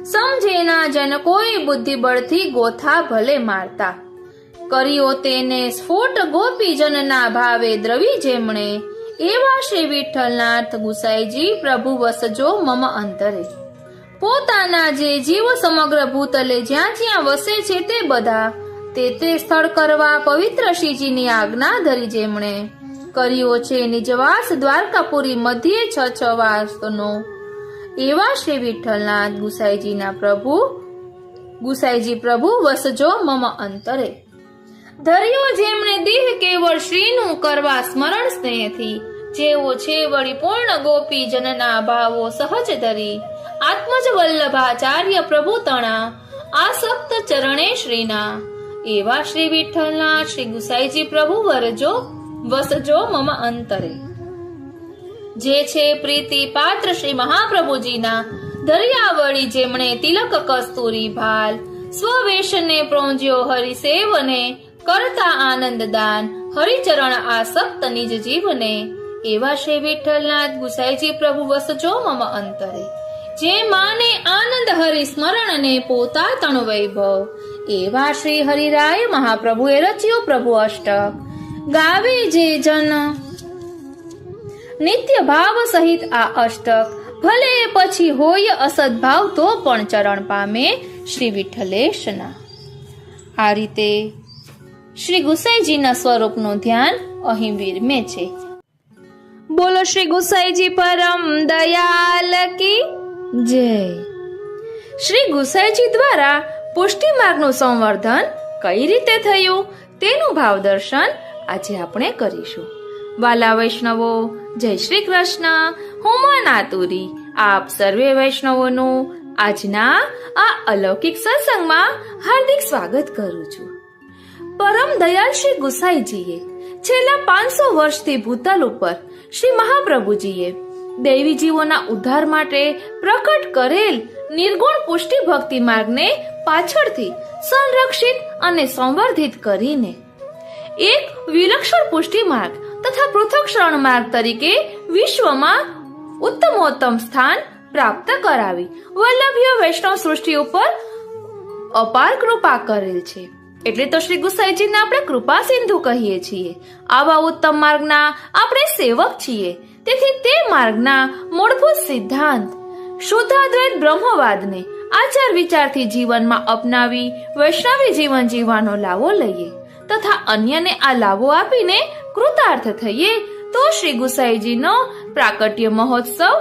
સમજેના જન કોઈ બુદ્ધિ બળથી ગોથા ભલે મારતા. કર્યો તેને સ્ફોટ ગોપીજનના ભાવે દ્રવી જેમણે, એવા શ્રી વિઠ્ઠલનાથ ગુસાઈજી પ્રભુ વસજો મમ અંતરે. પોતાના જે જીવ સમગ્ર ભૂતલે જ્યાં જ્યાં વસે છે તે બધા, તે સ્થળ કરવા પવિત્ર શ્રીજીની આજ્ઞા ધરી જેમણે, કર્યો છે નિજવાસ દ્વારકાપુરી મધ્યે 6 વાસનો. એવા શ્રી વિઠ્ઠલનાથ ગુસાઈજી પ્રભુ વસજો મમ અંતરે. ધર્યો જેમણે દેહ કેવળ શ્રીનું કરવા સ્મરણ સ્નેહથી, જેવો છે વળી પૂર્ણ ગોપી જનના ભાવો સહજ ધરી, આત્મજ વલ્લભાચાર્ય પ્રભુ તણા આસક્ત ચરણે શ્રીના. એવા શ્રી વિઠ્ઠલના શ્રી ગુસાઈજી પ્રભુ વસજો મમ અંતરે. જે છે પ્રીતિ પાત્ર શ્રી મહાપ્રભુજીના, દરિયાવળી જેમણે તિલક કસ્તુરી ભાલ, સ્વવેશને પ્રોંજ્યો હરિસેવને, કરતા આનંદ દાન હરિચરણ આસક્ત નિજ જીવને. એવા શ્રી વિઠ્ઠલનાથ ગુસાઈજી પ્રભુ વસજો મમ અંતરે. જે માને આનંદ હરિ સ્મરણને પોતા તણ વૈભવ, એવા શ્રી હરિરાય મહાપ્રભુએ રચ્યો પ્રભુ અષ્ટક. ગાવે જે જન નિત્ય ભાવ સહિત આ અષ્ટક, ભલે પછી હોય અસદભાવ તો પણ ચરણ પામે શ્રી વિઠ્ઠલેશના. આ રીતે શ્રી ગુસાઈજીના સ્વરૂપનું ધ્યાન અહીં વિરમે છે. બોલો શ્રી ગુસાઈજી પરમ દયાલ કી જય. શ્રી ગુસાઈજી દ્વારા પુષ્ટિ માર્ગનું સંવર્ધન કઈ રીતે થયું તેનું ભાવ દર્શન આજે આપણે કરીશું. વાલા વૈષ્ણવો, જય શ્રી કૃષ્ણ. હું માનાતુરી આપ સર્વે વૈષ્ણવોનું આજના આ અલૌકિક સત્સંગમાં હાર્દિક સ્વાગત કરું છું. પરમ દયાળ શ્રી ગુસાઈજીએ છેલ્લા 500 વર્ષથી ભૂતલ ઉપર શ્રી મહાપ્રભુજીએ દૈવી જીવોના ઉદ્ધાર માટે પ્રકટ કરેલ નિર્ગુણ પુષ્ટિ ભક્તિ માર્ગને પાછળથી સંરક્ષિત અને સંવર્ધિત કરીને એક વિલક્ષણ પુષ્ટિ માર્ગ તથા પૃથક શરણ માર્ગ તરીકે વિશ્વમાં ઉત્તમોત્તમ સ્થાન પ્રાપ્ત કરાવી વલ્લભીય વૈષ્ણવ સૃષ્ટિ ઉપર અપાર કૃપા કરેલ છે. એટલે તો શ્રી ગુસાઈજીને આપણે કૃપા સિંધુ કહીએ છીએ. આવા ઉત્તમ માર્ગના આપણે સેવક છીએ. તેથી તે માર્ગના મૂળભૂત સિદ્ધાંત શુદ્ધાદ્વૈત બ્રહ્મવાદને આચાર વિચારથી જીવનમાં અપનાવી વૈષ્ણવી જીવન જીવવાનો લાવો લઈએ તથા અન્યને આ લાવો આપીને કૃતાર્થ થઈએ તો શ્રી ગુસાઈજીનો પ્રાકટ્ય મહોત્સવ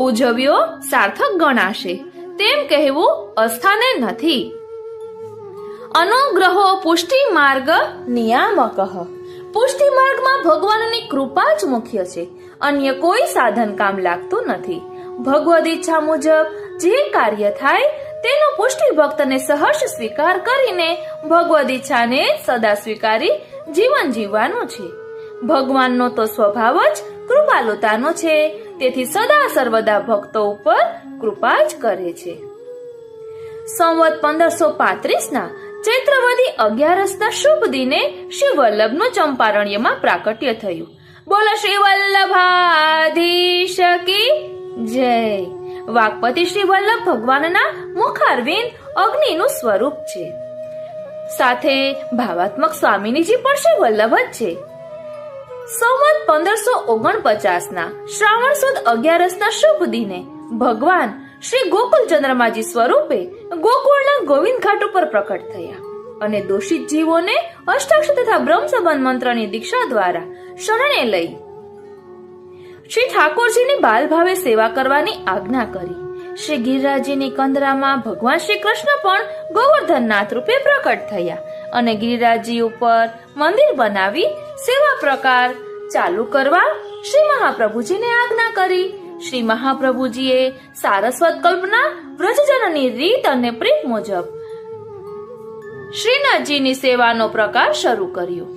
ઉજવ્યો સાર્થક ગણાશે. તેમ કહેવું અસ્થાને નથી. અનુગ્રહો પુષ્ટિ માર્ગ નિયામક. પુષ્ટિ માર્ગમાં ભગવાનની કૃપા જ મુખ્ય છે. અન્ય કોઈ સાધન કામ લાગતું નથી. ભગવદ ઈચ્છા મુજબ જે કાર્ય થાય તેનો પુષ્ટિ ભક્તને સહર્ષ સ્વીકાર કરીને ભગવદ ઈચ્છાને સદા સ્વીકારી જીવન જીવવાનું છે. ભગવાનનો તો સ્વભાવ જ કૃપાલુતાનો છે. તેથી સદા સર્વદા ભક્તો ઉપર કૃપા જ કરે છે. સંવત 1535 ચૈત્રવદી 11 શુભ દિને શ્રી વલ્લભનું ચંપારણ્યમાં પ્રાકટ્ય થયું. બોલો શ્રી વલ્લભાધીશ કી જય. વાકપતિ શ્રી વલ્લભ ભગવાનના મુખારવિંદ અગ્નિનું સ્વરૂપ છે. સાથે ભાવાત્મક સ્વામિનીજી પણ શ્રી વલ્લભ જ છે. સંવત 1549 શ્રાવણ સુદ 11 શુભ દિને ભગવાન શ્રી ગોકુલ ચંદ્રમાજી સ્વરૂપે ગોકુળના ગોવિંદ ઘાટ ઉપર પ્રકટ થયા. અને દોષિત જીવોને અષ્ટાક્ષર તથા બ્રહ્મ સંબંધ મંત્રની દીક્ષા દ્વારા શરણે લઈ શ્રી ઠાકોરજીની બાલ ભાવે સેવા કરવાની આજ્ઞા કરી. શ્રી ગિરિરાજજીની કંદરામાં ભગવાન શ્રી કૃષ્ણ પણ ગોવર્ધનનાથ રૂપે પ્રકટ થયા અને ગિરિરાજજી ઉપર મંદિર બનાવી સેવા પ્રકાર ચાલુ કરવા શ્રી મહાપ્રભુજીને આજ્ઞા કરી. શ્રી મહાપ્રભુજીએ સારસ્વત કલ્પના વ્રજજનની રીત અને પ્રીત મુજબ શ્રીનાથજીની સેવાનો પ્રકાર શરૂ કર્યો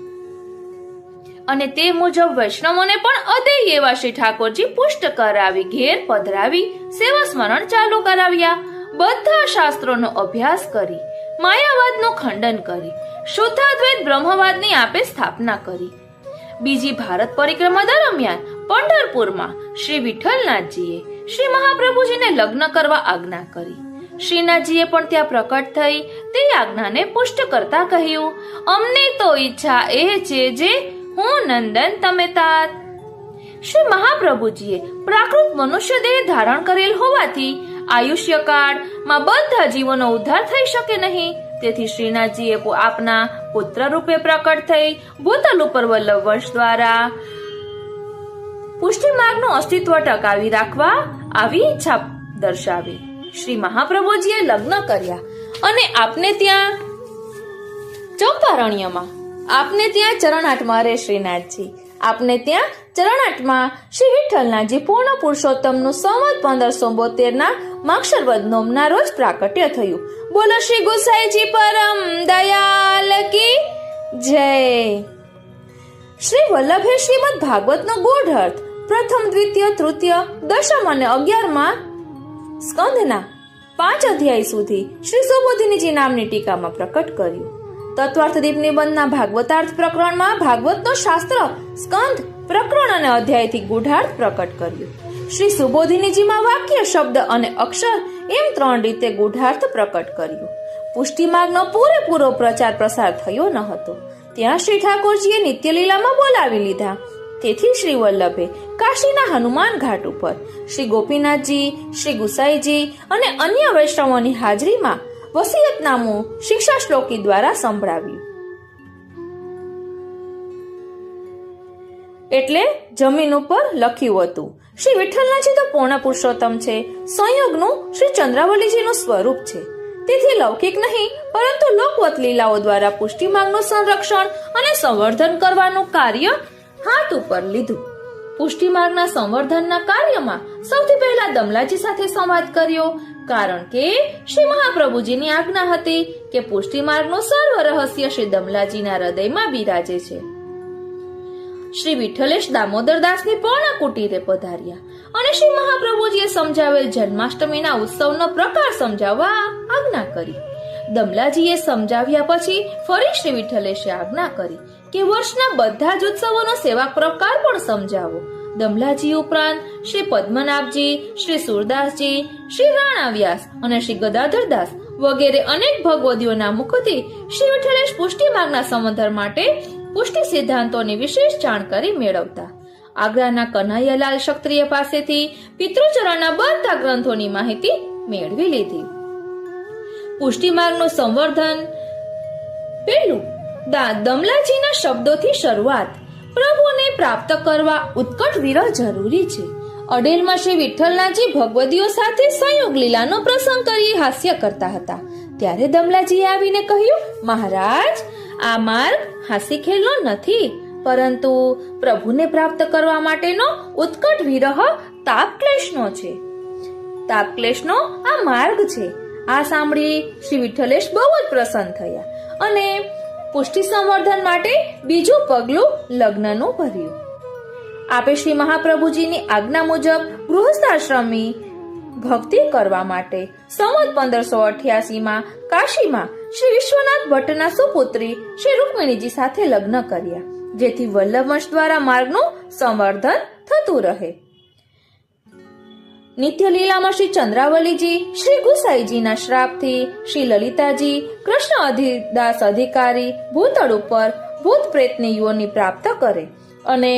અને તે મુજબ વૈષ્ણવોને પણ અદેય એવા શ્રી ઠાકોરજી પુષ્ટ કરાવી ઘેર પધરાવી સેવા સ્મરણ ચાલુ કરાવ્યા. બધા શાસ્ત્રોનો અભ્યાસ કરી માયાવાદનું ખંડન કરી શુદ્ધાદ્વૈત બ્રહ્મવાદની આપે સ્થાપના કરી. બીજી ભારત પરિક્રમા દરમિયાન પંઢરપુરમાં શ્રી વિઠ્ઠલનાથજીએ શ્રી મહાપ્રભુજીને લગ્ન કરવા આજ્ઞા કરી. શ્રીનાથજીએ પણ ત્યાં પ્રકટ થઈ તે આજ્ઞાને પુષ્ટ કરતા કહ્યું, અમને તો ઈચ્છા એ છે જે હું નંદન તમે તાત. શ્રી મહાપ્રભુજીએ પ્રાકૃત મનુષ્ય દેહ ધારણ કરેલ હોવાથી આયુષ્ય કાળમાં બધા જીવોનો ઉદ્ધાર થઈ શકે નહીં. તેથી શ્રીનાથજીએ આપના પુત્ર રૂપે પ્રકટ થઈ ભૂતલ ઉપર વલ્લભ વંશ દ્વારા પુષ્ટિ માર્ગનું અસ્તિત્વ ટકાવી રાખવા આવી ઈચ્છા દર્શાવી. શ્રી મહાપ્રભુજીએ લગ્ન કર્યા અને આપને ત્યાં ચંપારણ્યમાં આપને ત્યાં ચરણાટમાં રે શ્રીનાથજી. આપને ત્યાં ચરણાટમાં શ્રી વિઠ્ઠલનાથજી પૂર્ણ પુરુષોત્તમનું સંવત 1572 ના માક્ષર વદ નોમના રોજ પ્રાકટ્ય થયું. બોલો શ્રી ગુસાઈજી પરમ દયાલ કી જય. શ્રી વલ્લભે શ્રીમદ ભાગવતનો ગૂઢ અર્થ પ્રથમ, દ્વિતીય, તૃતીય, દશમ અને 11મા સ્કંધના 5 અધ્યાય સુધી શ્રી સુબોધિનીજી નામની ટીકામાં પ્રકટ કર્યું. તત્વાર્થ દીપ નિબંધના ભાગવતાર્થ પ્રકરણમાં ભાગવતનો શાસ્ત્ર સ્કંધ, પ્રકરણ અને અધ્યાયથી ગૂઢાર્થ પ્રકટ કર્યું. શ્રી સુબોધિનીજીમાં વાક્ય, શબ્દ અને અક્ષર એમ 3 રીતે ગૂઢાર્થ પ્રકટ કર્યો. પુષ્ટિ માર્ગનો પૂરેપૂરો પ્રચાર પ્રસાર થયો ન હતો. ત્યાં શ્રી ઠાકોરજીએ નિત્યલીલામાં બોલાવી લીધા. તેથી શ્રી વલ્લભે કાશીના હનુમાન ઘાટ ઉપર શ્રી ગોપીનાથજી, શ્રી ગુસાઈજી અને અન્ય વૈષ્ણવોની હાજરીમાં વસિયતનામું શિક્ષા શ્લોકી દ્વારા સંભળાવ્યું. એટલે જમીન ઉપર લખ્યું હતું, શ્રી વિઠ્ઠલનાથજી તો પૂર્ણ પુરુષોત્તમ છે, સંયોગનું શ્રી ચંદ્રાવલીજીનું સ્વરૂપ છે. તેથી લૌકિક નહીં પરંતુ લોકવત લીલાઓ દ્વારા પુષ્ટિ માર્ગનું સંરક્ષણ અને સંવર્ધન કરવાનું કાર્ય હાથ ઉપર લીધું. પુષ્ટિ માર્ગના સંવર્ધનના કાર્યમાં સૌથી પહેલા દમલાજી સાથે સંવાદ કર્યો, કારણ કે શ્રી મહાપ્રભુજીની આજ્ઞા હતી કે પુષ્ટિ માર્ગનું સર્વ રહસ્ય શ્રી દમલાજીના હૃદયમાં બિરાજે છે. શ્રી વિઠ્ઠલેશ દામોદરદાસની પર્ણ કુટીરે પધાર્યા અને શ્રી મહાપ્રભુજીએ સમજાવેલ જન્માષ્ટમીના ઉત્સવનો પ્રકાર સમજાવવા આજ્ઞા કરી. દમલાજીએ સમજાવ્યા પછી ફરી શ્રી વિઠ્ઠલેશે આજ્ઞા કરી કે વર્ષના બધા જ ઉત્સવોનો સેવા પ્રકાર પણ સમજાવો. દમલાજી ઉપરાંત શ્રી પદ્મનાભજી, શ્રી સુરદાસજી, શ્રી રાણાવ્યાસ અને શ્રી ગદાધરદાસ વગેરે અનેક ભગવદીઓના મુખથી શ્રી વિઠ્ઠલેશ પુષ્ટિ માર્ગના સંવર્ધન માટે પુષ્ટિ સિદ્ધાંતોની વિશેષ જાણકારી મેળવતા. આગ્રાના કન્હૈયાલાલ ક્ષત્રિય પાસેથી પિતૃચરણના બધા ગ્રંથોની માહિતી મેળવી લીધી. પુષ્ટિ માર્ગનું સંવર્ધન પહેલું દમલાજીના શબ્દોથી શરૂઆત. પ્રભુને પ્રાપ્ત કરવા ઉત્કટ વિરહ જરૂરી છે. અડેલમાં શ્રી વિઠ્ઠલનાથજી ભગવદીઓ સાથે સંયોગ લીલાનો પ્રસંગ કરી હાસ્ય કરતા હતા. ત્યારે દમલાજીએ આવીને કહ્યું, મહારાજ, આ માર્ગ હાસ્ય ખેલનો નથી, પરંતુ પ્રભુને પ્રાપ્ત કરવા માટેનો ઉત્કટ વિરહ તાપ ક્લેશનો છે. તાપ ક્લેશનો આ માર્ગ છે. આ સાંભળી શ્રી વિઠ્ઠલેશ બહુ જ પ્રસન્ન થયા અને પુષ્ટિ સંવર્ધન માટે બીજું પગલું લગ્નનું ભર્યું. આપે શ્રી મહાપ્રભુજીની આજ્ઞા મુજબ ગૃહસ્થાશ્રમી ભક્તિ કરવા માટે સંવત 1588માં કાશીમાં શ્રી વિશ્વનાથ ભટ્ટના સુપુત્રી શ્રી રૂકમિણીજી સાથે લગ્ન કર્યા, જેથી વલ્લભ વંશ દ્વારા માર્ગનું સંવર્ધન થતું રહે. નિત્ય લીલામાં શ્રી ચંદ્રાવલીજી, શ્રી ગુસાઈજીના શ્રાપથી શ્રી લલિતાજી કૃષ્ણ અધિદાસ અધિકારી ભૂતળ ઉપર ભૂત પ્રેતની યોની પ્રાપ્ત કરે અને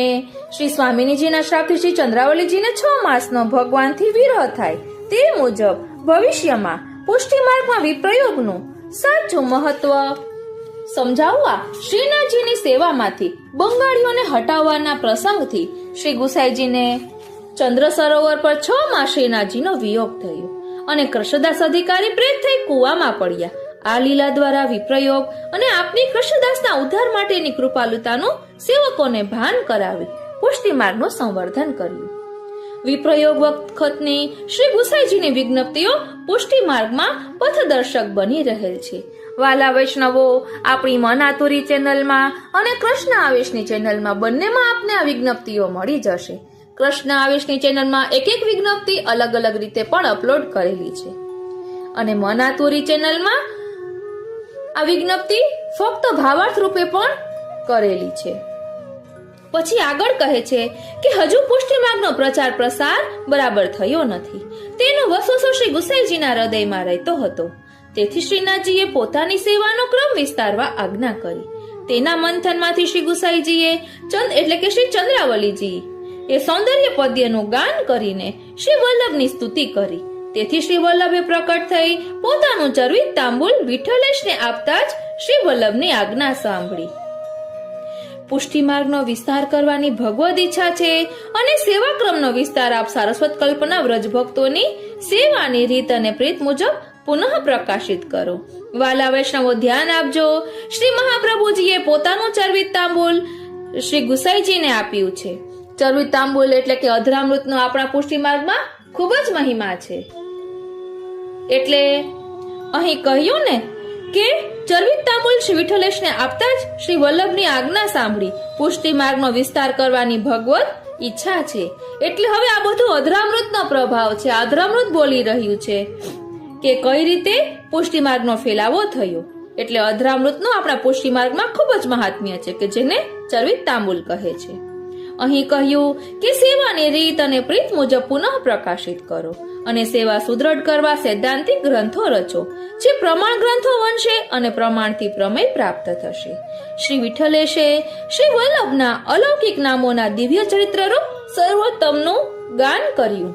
શ્રી સ્વામિનીજીના શ્રાપથી શ્રી ચંદ્રાવલીજીને 6 માસનો ભગવાનથી વિરહ થાય. તે મુજબ ભવિષ્યમાં પુષ્ટિ માર્ગમાં વિપ્રયોગનું સાચું મહત્વ સમજાવવા શ્રીનાથજીની સેવામાંથી બંગાળીઓને હટાવવાના પ્રસંગથી શ્રી ગુસાઈજીને ચંદ્ર સરોવર પર 6 માસ શ્રીનાથજીનો વિયોગ થયો અને કૃષ્ણદાસ અધિકારી પ્રેત થઈ કૂવામાં પડ્યા. આ લીલા દ્વારા વિપ્રયોગ અને આપની કૃષ્ણદાસના ઉદ્ધાર માટેની કૃપાલુતાનું સેવકોને ભાન કરાવી પુષ્ટિ માર્ગનું સંવર્ધન કર્યું. વિપ્રયોગ વખતની શ્રી ગુસાઈજીની વિજ્ઞપ્તિઓ પુષ્ટિ માર્ગમાં પથદર્શક બની રહેલ છે. વાલા વૈષ્ણવો, આપણી મનાતુરી ચેનલમાં અને કૃષ્ણ આવેશની ચેનલમાં બંનેમાં આપને આ વિજ્ઞપ્તિઓ મળી જશે. કૃષ્ણ આવેશની ચેનલમાં એક વિજ્ઞપ્તિ અલગ અલગ રીતે પણ અપલોડ કરેલી છે અને મનાતુરી ચેનલમાં આ વિજ્ઞપ્તિ ફક્ત ભાવાર્થ રૂપે પણ કરેલી છે. પછી આગળ કહે છે કે હજુ પુષ્ટિ માર્ગનો પ્રચાર પ્રસાર બરાબર થયો નથી. તેનો વસવસો શ્રી ગુસાઈજીના હૃદયમાં રહેતો હતો. તેથી શ્રીનાથજીએ પોતાની સેવાનો ક્રમ વિસ્તારવા આજ્ઞા કરી. તેના મંથનમાંથી શ્રી ગુસાઈજીએ એટલે કે શ્રી ચંદ્રાવલીજી એ સૌંદર્ય પદ્યનું ગાન કરીને શ્રી વલ્લભની સ્તુતિ કરી. તેથી શ્રી વલ્લભે પ્રકટ થઈ પોતાનું ચરવિત તાંબુલ વિઠ્ઠલેશને આપતા જ શ્રી વલ્લભની આજ્ઞા સાંભળી. પુષ્ટિ માર્ગનો વિસ્તાર કરવાની ભગવદ ઈચ્છા છે અને સેવા ક્રમનો વિસ્તાર આપ સારસ્વત કલ્પના વ્રજ ભક્તોની સેવાની રીત અને પ્રીત મુજબ પુનઃ પ્રકાશિત કરો. વાલા વૈષ્ણવો, ધ્યાન આપજો. શ્રી મહાપ્રભુજીએ પોતાનું ચરવિત તાંબુલ શ્રી ગુસાઈજીને આપ્યું છે. ચરવિત તાંબુલ એટલે કે અધરામૃતનો આપણા પુષ્ટિ માર્ગમાં ખૂબ જ મહિમા છે. એટલે અહીં કહ્યું ને કે ચરવિત તાંબુલ શ્રી વિઠ્ઠલેશને આપતા જ શ્રી વલ્લભની આજ્ઞા સાંભળી પુષ્ટિ માર્ગનો વિસ્તાર કરવાની ભગવત ઈચ્છા છે. એટલે હવે આ બધું અધરામૃતનો પ્રભાવ છે. અધરામૃત બોલી રહ્યું છે કે કઈ રીતે પુષ્ટિ માર્ગનો ફેલાવો થયો. એટલે અધરામૃતનું આપણા પુષ્ટિ માર્ગમાં ખૂબ જ મહાત્મ્ય છે કે જેને ચરવિત તાંબુલ કહે છે. અહીં કહ્યું કે સેવાની રીત અને પ્રીત મુજબ પુનઃ પ્રકાશિત કરો અને સેવા સુદ્રઢ કરવા સૈદ્ધાંતિક ગ્રંથો રચો, જે પ્રમાણ ગ્રંથો બનશે અને પ્રમાણથી પ્રમેય પ્રાપ્ત થશે. શ્રી વિઠ્ઠલેશે શ્રી વલ્લભના અલૌકિક નામોના દિવ્ય ચરિત્રરૂપ સર્વોત્તમનું ગાન કર્યું.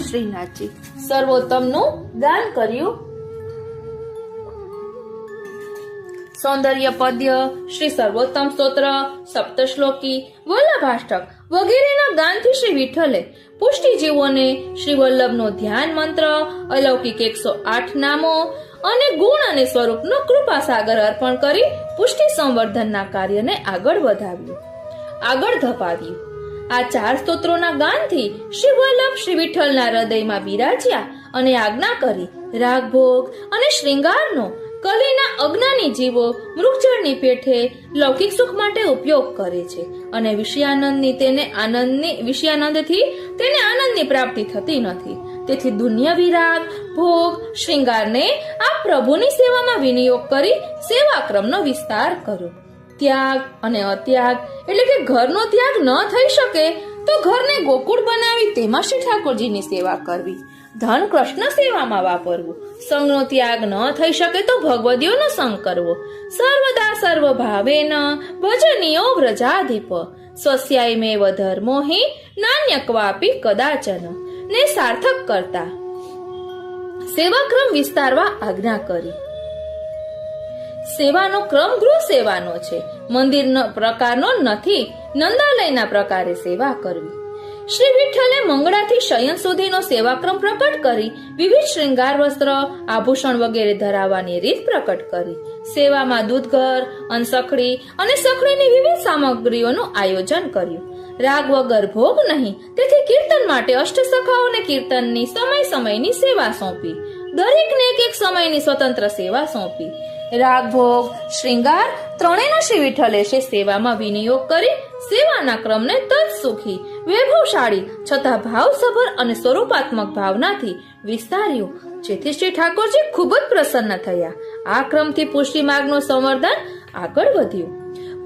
શ્રીનાથજી સર્વોત્તમનું ગાન કર્યું. સૌંદર્ય પદ્ય, શ્રી સર્વોત્તમ સ્તોત્ર, સપ્તશ્લોકી, વલ્લભાષ્ટક વગેરેના ગાનથી શ્રી વિઠ્ઠલે પુષ્ટિજીવોને શ્રી વલ્લભનું ધ્યાન મંત્ર, અલૌકિક 108 નામો અને ગુણ અને સ્વરૂપનો કૃપા સાગર અર્પણ કરી પુષ્ટિ સંવર્ધનના કાર્યને આગળ વધાવ્યું, આગળ ધપાવ્યું. આ 4 સ્તોત્રોના ગાનથી શ્રી વલ્લભ શ્રી વિઠ્ઠલના હૃદયમાં બિરાજ્યા અને આજ્ઞા કરી રાગ ભોગ અને શ્રૃંગારનો કલીના અજ્ઞાની જીવો મૃગજળની પેઠે લૌકિક સુખ માટે ઉપયોગ કરે છે અને વિષયાનંદથી તેને આનંદની પ્રાપ્તિ થતી નથી. તેથી દુનિયાવી રાગ ભોગ શ્રૃંગારને આ પ્રભુની સેવામાં વિનિયોગ કરી સેવા ક્રમનો વિસ્તાર કરો. ત્યાગ અને અત્યાગ એટલે કે ઘરનો ત્યાગ ન થઈ શકે તો ઘરને ગોકુળ બનાવી તેમાં શ્રી ઠાકોરજીની સેવા કરવી. ધન કૃષ્ણ સેવામાં વાપરવું. સંગનો ત્યાગ ન થઈ શકે તો ભગવદીઓનો સંગ કરવો. સર્વદા સર્વ ભાવેન ભજનીયો વ્રજાધિપ સ્વસ્યાયમેવ ધર્મો હિ નાન્યક્વાપી કદાચન ને સાર્થક કરતા સેવાક્રમ વિસ્તારવા આજ્ઞા કરી. સેવાનો ક્રમ ગૃહ સેવાનો છે, મંદિરનો પ્રકારનો નથી. નંદાલયના પ્રકારે સેવા કરવી. શ્રી વિઠ્ઠલે મંગળાથી શયન સુધીનો સેવાક્રમ પ્રકટ કરી વિવિધ શ્રૃંગાર વસ્ત્ર આભૂષણ વગેરે ધરાવવાની રીત પ્રકટ કરી. સેવામાં દૂધઘર, અનસખડી અને સખડીની વિવિધ સામગ્રીઓનું આયોજન કર્યું. રાગ વગર ભોગ નહીં, તેથી કીર્તન માટે અષ્ટસખાઓને કીર્તનની સમયની સેવા સોંપી. દરેકને એક સમયની સ્વતંત્ર સેવા સોંપી. રાગ ભોગ શ્રૃંગાર ત્રણેયનો શ્રી વિઠ્ઠલેશે સેવામાં વિનિયોગ કરી સેવાના ક્રમને તત્સુખી વૈભવશાળી છતાં ભાવસભર અને સ્વરૂપાત્મક ભાવનાથી વિસ્તાર્યું, જેથી શ્રી ઠાકોરજી ખૂબ જ પ્રસન્ન થયા. આ ક્રમથી પુષ્ટિ માર્ગનું સંવર્ધન આગળ વધ્યું.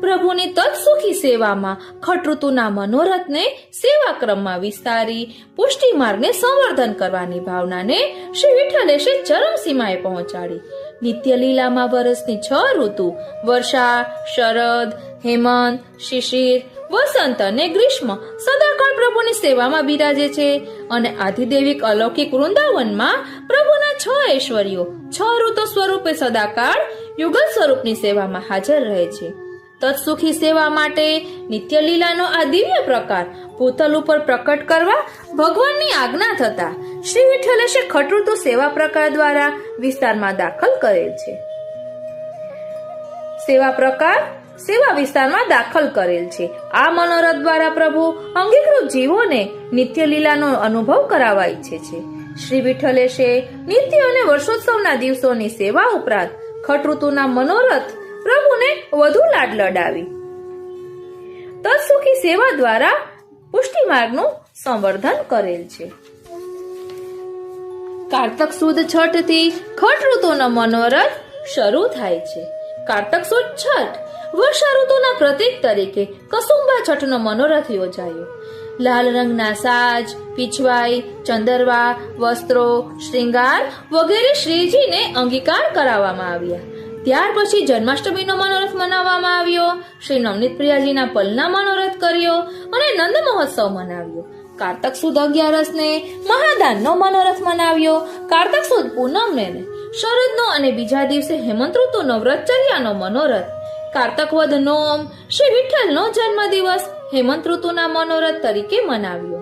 પ્રભુની તત્સુખી સેવામાં ખટઋતુના મનોરથને સેવા ક્રમમાં વિસ્તારી પુષ્ટિ માર્ગને સંવર્ધન કરવાની ભાવનાને શ્રી વિઠ્ઠલેશે ચરમ સીમાએ પહોંચાડી. નિત્ય લીલામાં વર્ષની 6 ઋતુ વર્ષા, શરદ, હેમંત, શિશિર વસંત અને ગ્રીષ્મ સદાકાળ પ્રભુની સેવામાં બિરાજે છે અને આધિદેવિક અલૌકિક વૃંદાવનમાં પ્રભુના 6 ઐશ્વર્યો 6 ઋતુ સ્વરૂપે સદાકાળ યુગલ સ્વરૂપની સેવામાં હાજર રહે છે. તત્સુખી સેવા માટે નિત્ય લીલાનો આ દિવ્ય પ્રકાર ભૂતલ ઉપર પ્રકટ કરવા ભગવાનની આજ્ઞા થતા શ્રી વિઠ્ઠલેશે ખટઋતુ સેવા પ્રકાર દ્વારા વિસ્તારમાં દાખલ કરેલ છે. સેવા પ્રકાર સેવા વિસ્તારમાં દાખલ કરેલ છે. આ મનોરથ દ્વારા પ્રભુ અંગીકૃત જીવોને નિત્ય લીલાનો અનુભવ કરાવવા ઈચ્છે છે. શ્રી વિઠ્ઠલેશે નિત્ય અને વર્ષોત્સવના દિવસોની સેવા ઉપરાંત ખટઋતુના મનોરથ પ્રભુને વધુ લાડ લડાવી તત્સુખી સેવા દ્વારા પુષ્ટિ માર્ગનું સંવર્ધન કરેલ છે. કારતક સુદ છઠ થી ખટ ઋતુનો મનોરથ શરૂ થાય છે. કારતક સુદ છઠ વર્ષા ઋતુના પ્રતીક તરીકે કસુંબા છઠનો મનોરથ યોજાયો. લાલ રંગના સાજ, પીછવાઈ, ચંદરવા, વસ્ત્રો, શ્રૃંગાર વગેરે શ્રીજીને અંગીકાર કરાવવામાં આવ્યા. ત્યાર પછી જન્માષ્ટમીનો મનોરથ મનાવવામાં આવ્યો. શ્રી નવનીત પ્રિયાજીના પલના મનોરથ કર્યો અને નંદ મહોત્સવ મનાવ્યો. કારતક સુદ 11 મહાદાનનો મનોરથ મનાવ્યો. કારતક સુદ પૂનમને શરદનો અને બીજા દિવસે હેમંત ઋતુનો વ્રતચર્યાનો મનોરથ. કારતક વદ નોમ શ્રી વિઠ્ઠલનો જન્મદિવસ હેમંત ઋતુના મનોરથ તરીકે મનાવ્યો.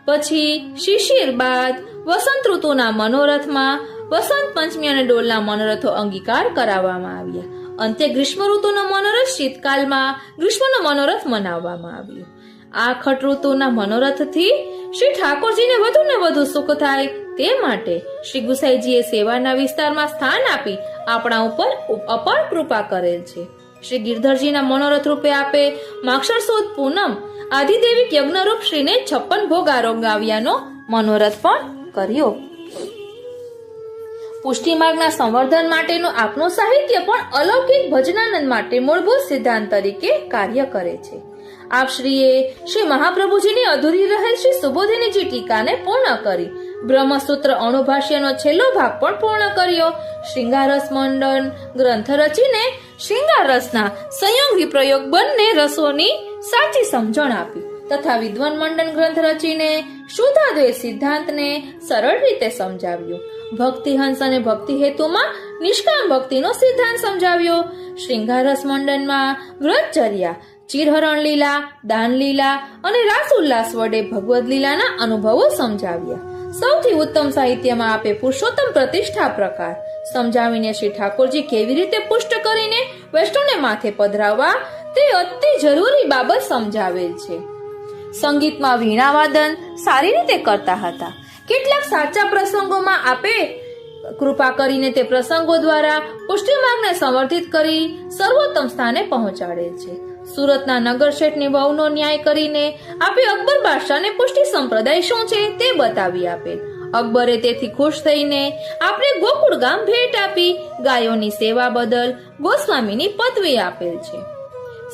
પછી શિશિર બાદ વસંત ઋતુના મનોરથમાં વસંત પંચમી અને ડોલના મનોરથો અંગીકાર કરાવવામાં આવ્યા. અંતે ગ્રીષ્મ ઋતુનો મનોરથ શીતકાલમાં ગ્રીષ્મનો મનોરથ મનાવવામાં આવ્યો. આ ખટ ઋતુના મનોરથથી શ્રી ઠાકોરજીને વધુ ને વધુ સુખ થાય તે માટે શ્રી ગુસાઈજીએ સેવાના વિસ્તારમાં સ્થાન આપી આપણા ઉપર અપાર કૃપા કરેલ છે. શ્રી ગિરધરજીના મનોરથ રૂપે આપે માક્ષર સુદ પૂનમ આધિદેવિક યજ્ઞરૂપ શ્રીને 56 ભોગ આરોગાવ્યાનો મનોરથ પણ કર્યો. પુષ્ટિ માર્ગના સંવર્ધન માટેનું આપનું સાહિત્ય પણ અલૌકિક ભજનાનંદ માટે મૂળભૂત સિદ્ધાંત તરીકે કાર્ય કરે છે. આપ શ્રીએ શ્રી મહાપ્રભુજીની અધૂરી રહેલ શ્રી સુબોધિનીજી ટીકાને પૂર્ણ કરી. બ્રહ્મસૂત્ર અણુભાષ્યનો છેલ્લો ભાગ પણ પૂર્ણ કર્યો. શ્રૃંગારસ મંડન ગ્રંથ રચીને શ્રૃંગાર રસના સંયોગ વિપ્રયોગ બંને રસોની સાચી સમજણ આપી તથા વિદ્વાન મંડન ગ્રંથ રચીને શુદ્ધાદ્વૈત સિદ્ધાંતને સરળ રીતે સમજાવ્યો. ભક્તિહંસ અને ભક્તિ હેતુમાં નિષ્કામ ભક્તિનો સિદ્ધાંત સમજાવ્યો. શ્રૃંગારસ મંડનમાં વ્રતચર્યા, ચિરહરણ લીલા, દાન લીલા અને રાસ ઉલ્લાસ વડે ભગવદ લીલાના અનુભવો સમજાવ્યા. સૌથી ઉત્તમ સાહિત્યમાં આપે પુરુષોત્તમ પ્રતિષ્ઠા પ્રકાર સમજાવીને શ્રી ઠાકોરજી કેવી રીતે પુષ્ટ કરીને વૈષ્ણવને માથે પધરાવવા તે અતિ જરૂરી બાબત સમજાવેલ છે. સંગીતમાં વીણાવાદન સારી રીતે કરતા હતા. કેટલાક સાચા પ્રસંગોમાં આપે કૃપા કરીને તે પ્રસંગો દ્વારા પુષ્ટિ માર્ગને સંવર્ધિત કરી સર્વોત્તમ સ્થાને પહોંચાડેલ છે. સુરતના નગર શેઠની વહુનો ન્યાય કરીને આપે અકબર બાદશાહને પુષ્ટિ સંપ્રદાય શું છે તે બતાવી આપેલ. અકબરે તેથી ખુશ થઈને આપણે ગોકુળ ગામ ભેટ આપી ગાયોની સેવા બદલ ગોસ્વામીની પદવી આપેલ છે.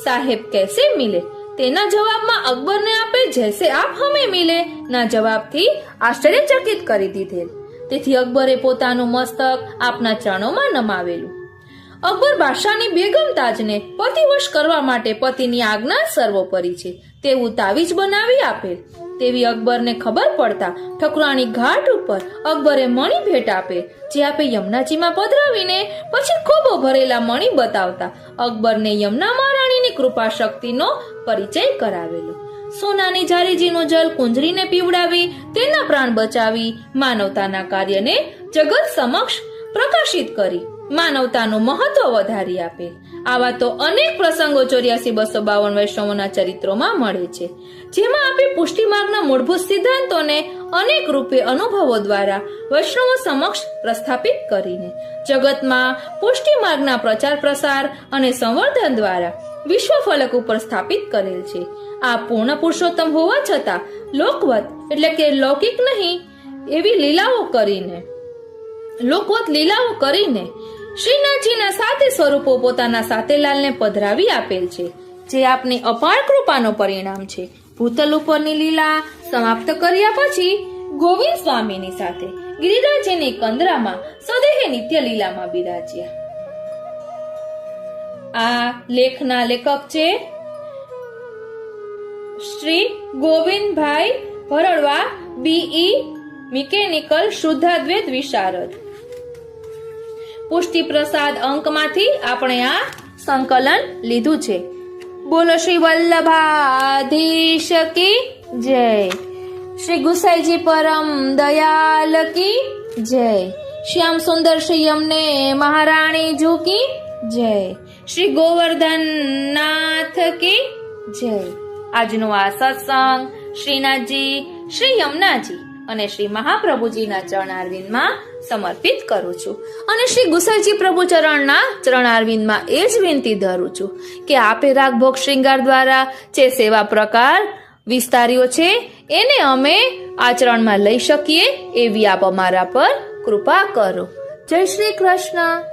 સાહેબ કેસે મિલે તેના જવાબમાં અકબરને આપે જૈસે આપ હમે મિલે ના જવાબથી આશ્ચર્યચકિત કરી દીધેલ. તેથી અકબરે પોતાનું મસ્તક આપના ચરણોમાં નમાવેલું. અકબર બાદશાહની બેગમ તાજને પતિવશ કરવા માટે પતિની આજ્ઞા સર્વોપરી છે તેવું તાવીજ બનાવી આપેલ. તેવી અકબરને ખબર પડતા ઠકરાણી ઘાટ ઉપર અકબરે મણી ભેટ આપે જે આપે યમુનાજીમાં પધરાવીને પછી ખોબો ભરેલા મણી બતાવતા અકબરને યમુના મહારાણીની કૃપા શક્તિનો પરિચય કરાવેલો. સોનાની જારીજીનું જલ કુંજરીને પીવડાવી તેના પ્રાણ બચાવી માનવતાના કાર્યને જગત સમક્ષ પ્રકાશિત કરી માનવતાનું મહત્વ વધારી આપે. આવા તો અનેક પ્રસંગો 84,252 વૈષ્ણવોના ચરિત્રોમાં મળે છે જેમાં આપે પુષ્ટિ માર્ગના મૂળભૂત સિદ્ધાંતોને અનેક રૂપે અનુભવો દ્વારા વૈષ્ણવો સમક્ષ પ્રસ્થાપિત કરીને જગતમાં પુષ્ટિ માર્ગના પ્રચાર પ્રસાર અને સંવર્ધન દ્વારા વિશ્વ ફલક ઉપર સ્થાપિત કરેલ છે. આ પૂર્ણ પુરુષોત્તમ હોવા છતાં લોકવત એટલે કે લૌકિક નહીં એવી લોકવત લીલાઓ કરીને શ્રીનાથજીના સાતે સ્વરૂપો પોતાના સાતેલાલને પધરાવી આપેલ છે જે આપની અપાર કૃપાનો પરિણામ છે. ભૂતલ ઉપરની લીલા સમાપ્ત કર્યા પછી ગોવિંદ સ્વામીની સાથે ગિરિરાજની કંદરામાં સદેહે નિત્ય લીલામાં બિરાજ્યા. આ લેખના લેખક છે શ્રી ગોવિંદભાઈ ભરડવા, BE મિકેનિકલ શુદ્ધાદ્વૈત વિશારદ. પુષ્ટિ પ્રસાદ અંકમાંથી આપણે આ સંકલન લીધું છે. બોલો શ્રી વલ્લભાધીશ કી જય. શ્રી ગુસાઈજી પરમ દયાલ કી જય. શ્યામ સુંદર શ્રી અમને મહારાણી જુ કી જય. શ્રી ગોવર્ધન નાથ કી જય. આજનો આ સત્સંગ શ્રીનાથજી, શ્રી યમુનાજી અને શ્રી મહાપ્રભુજીના ચરણારવિંદમાં સમર્પિત કરું છું અને શ્રી ગુસાઈજી પ્રભુ ચરણના ચરણારવિંદમાં એ જ વિનંતી ધરું છું કે આપે રાગ ભોગ શ્રૃંગાર દ્વારા જે સેવા પ્રકાર વિસ્તાર્યો છે એને અમે આચરણમાં લઈ શકીએ એવી આપ અમારા પર કૃપા કરો. જય શ્રી કૃષ્ણ.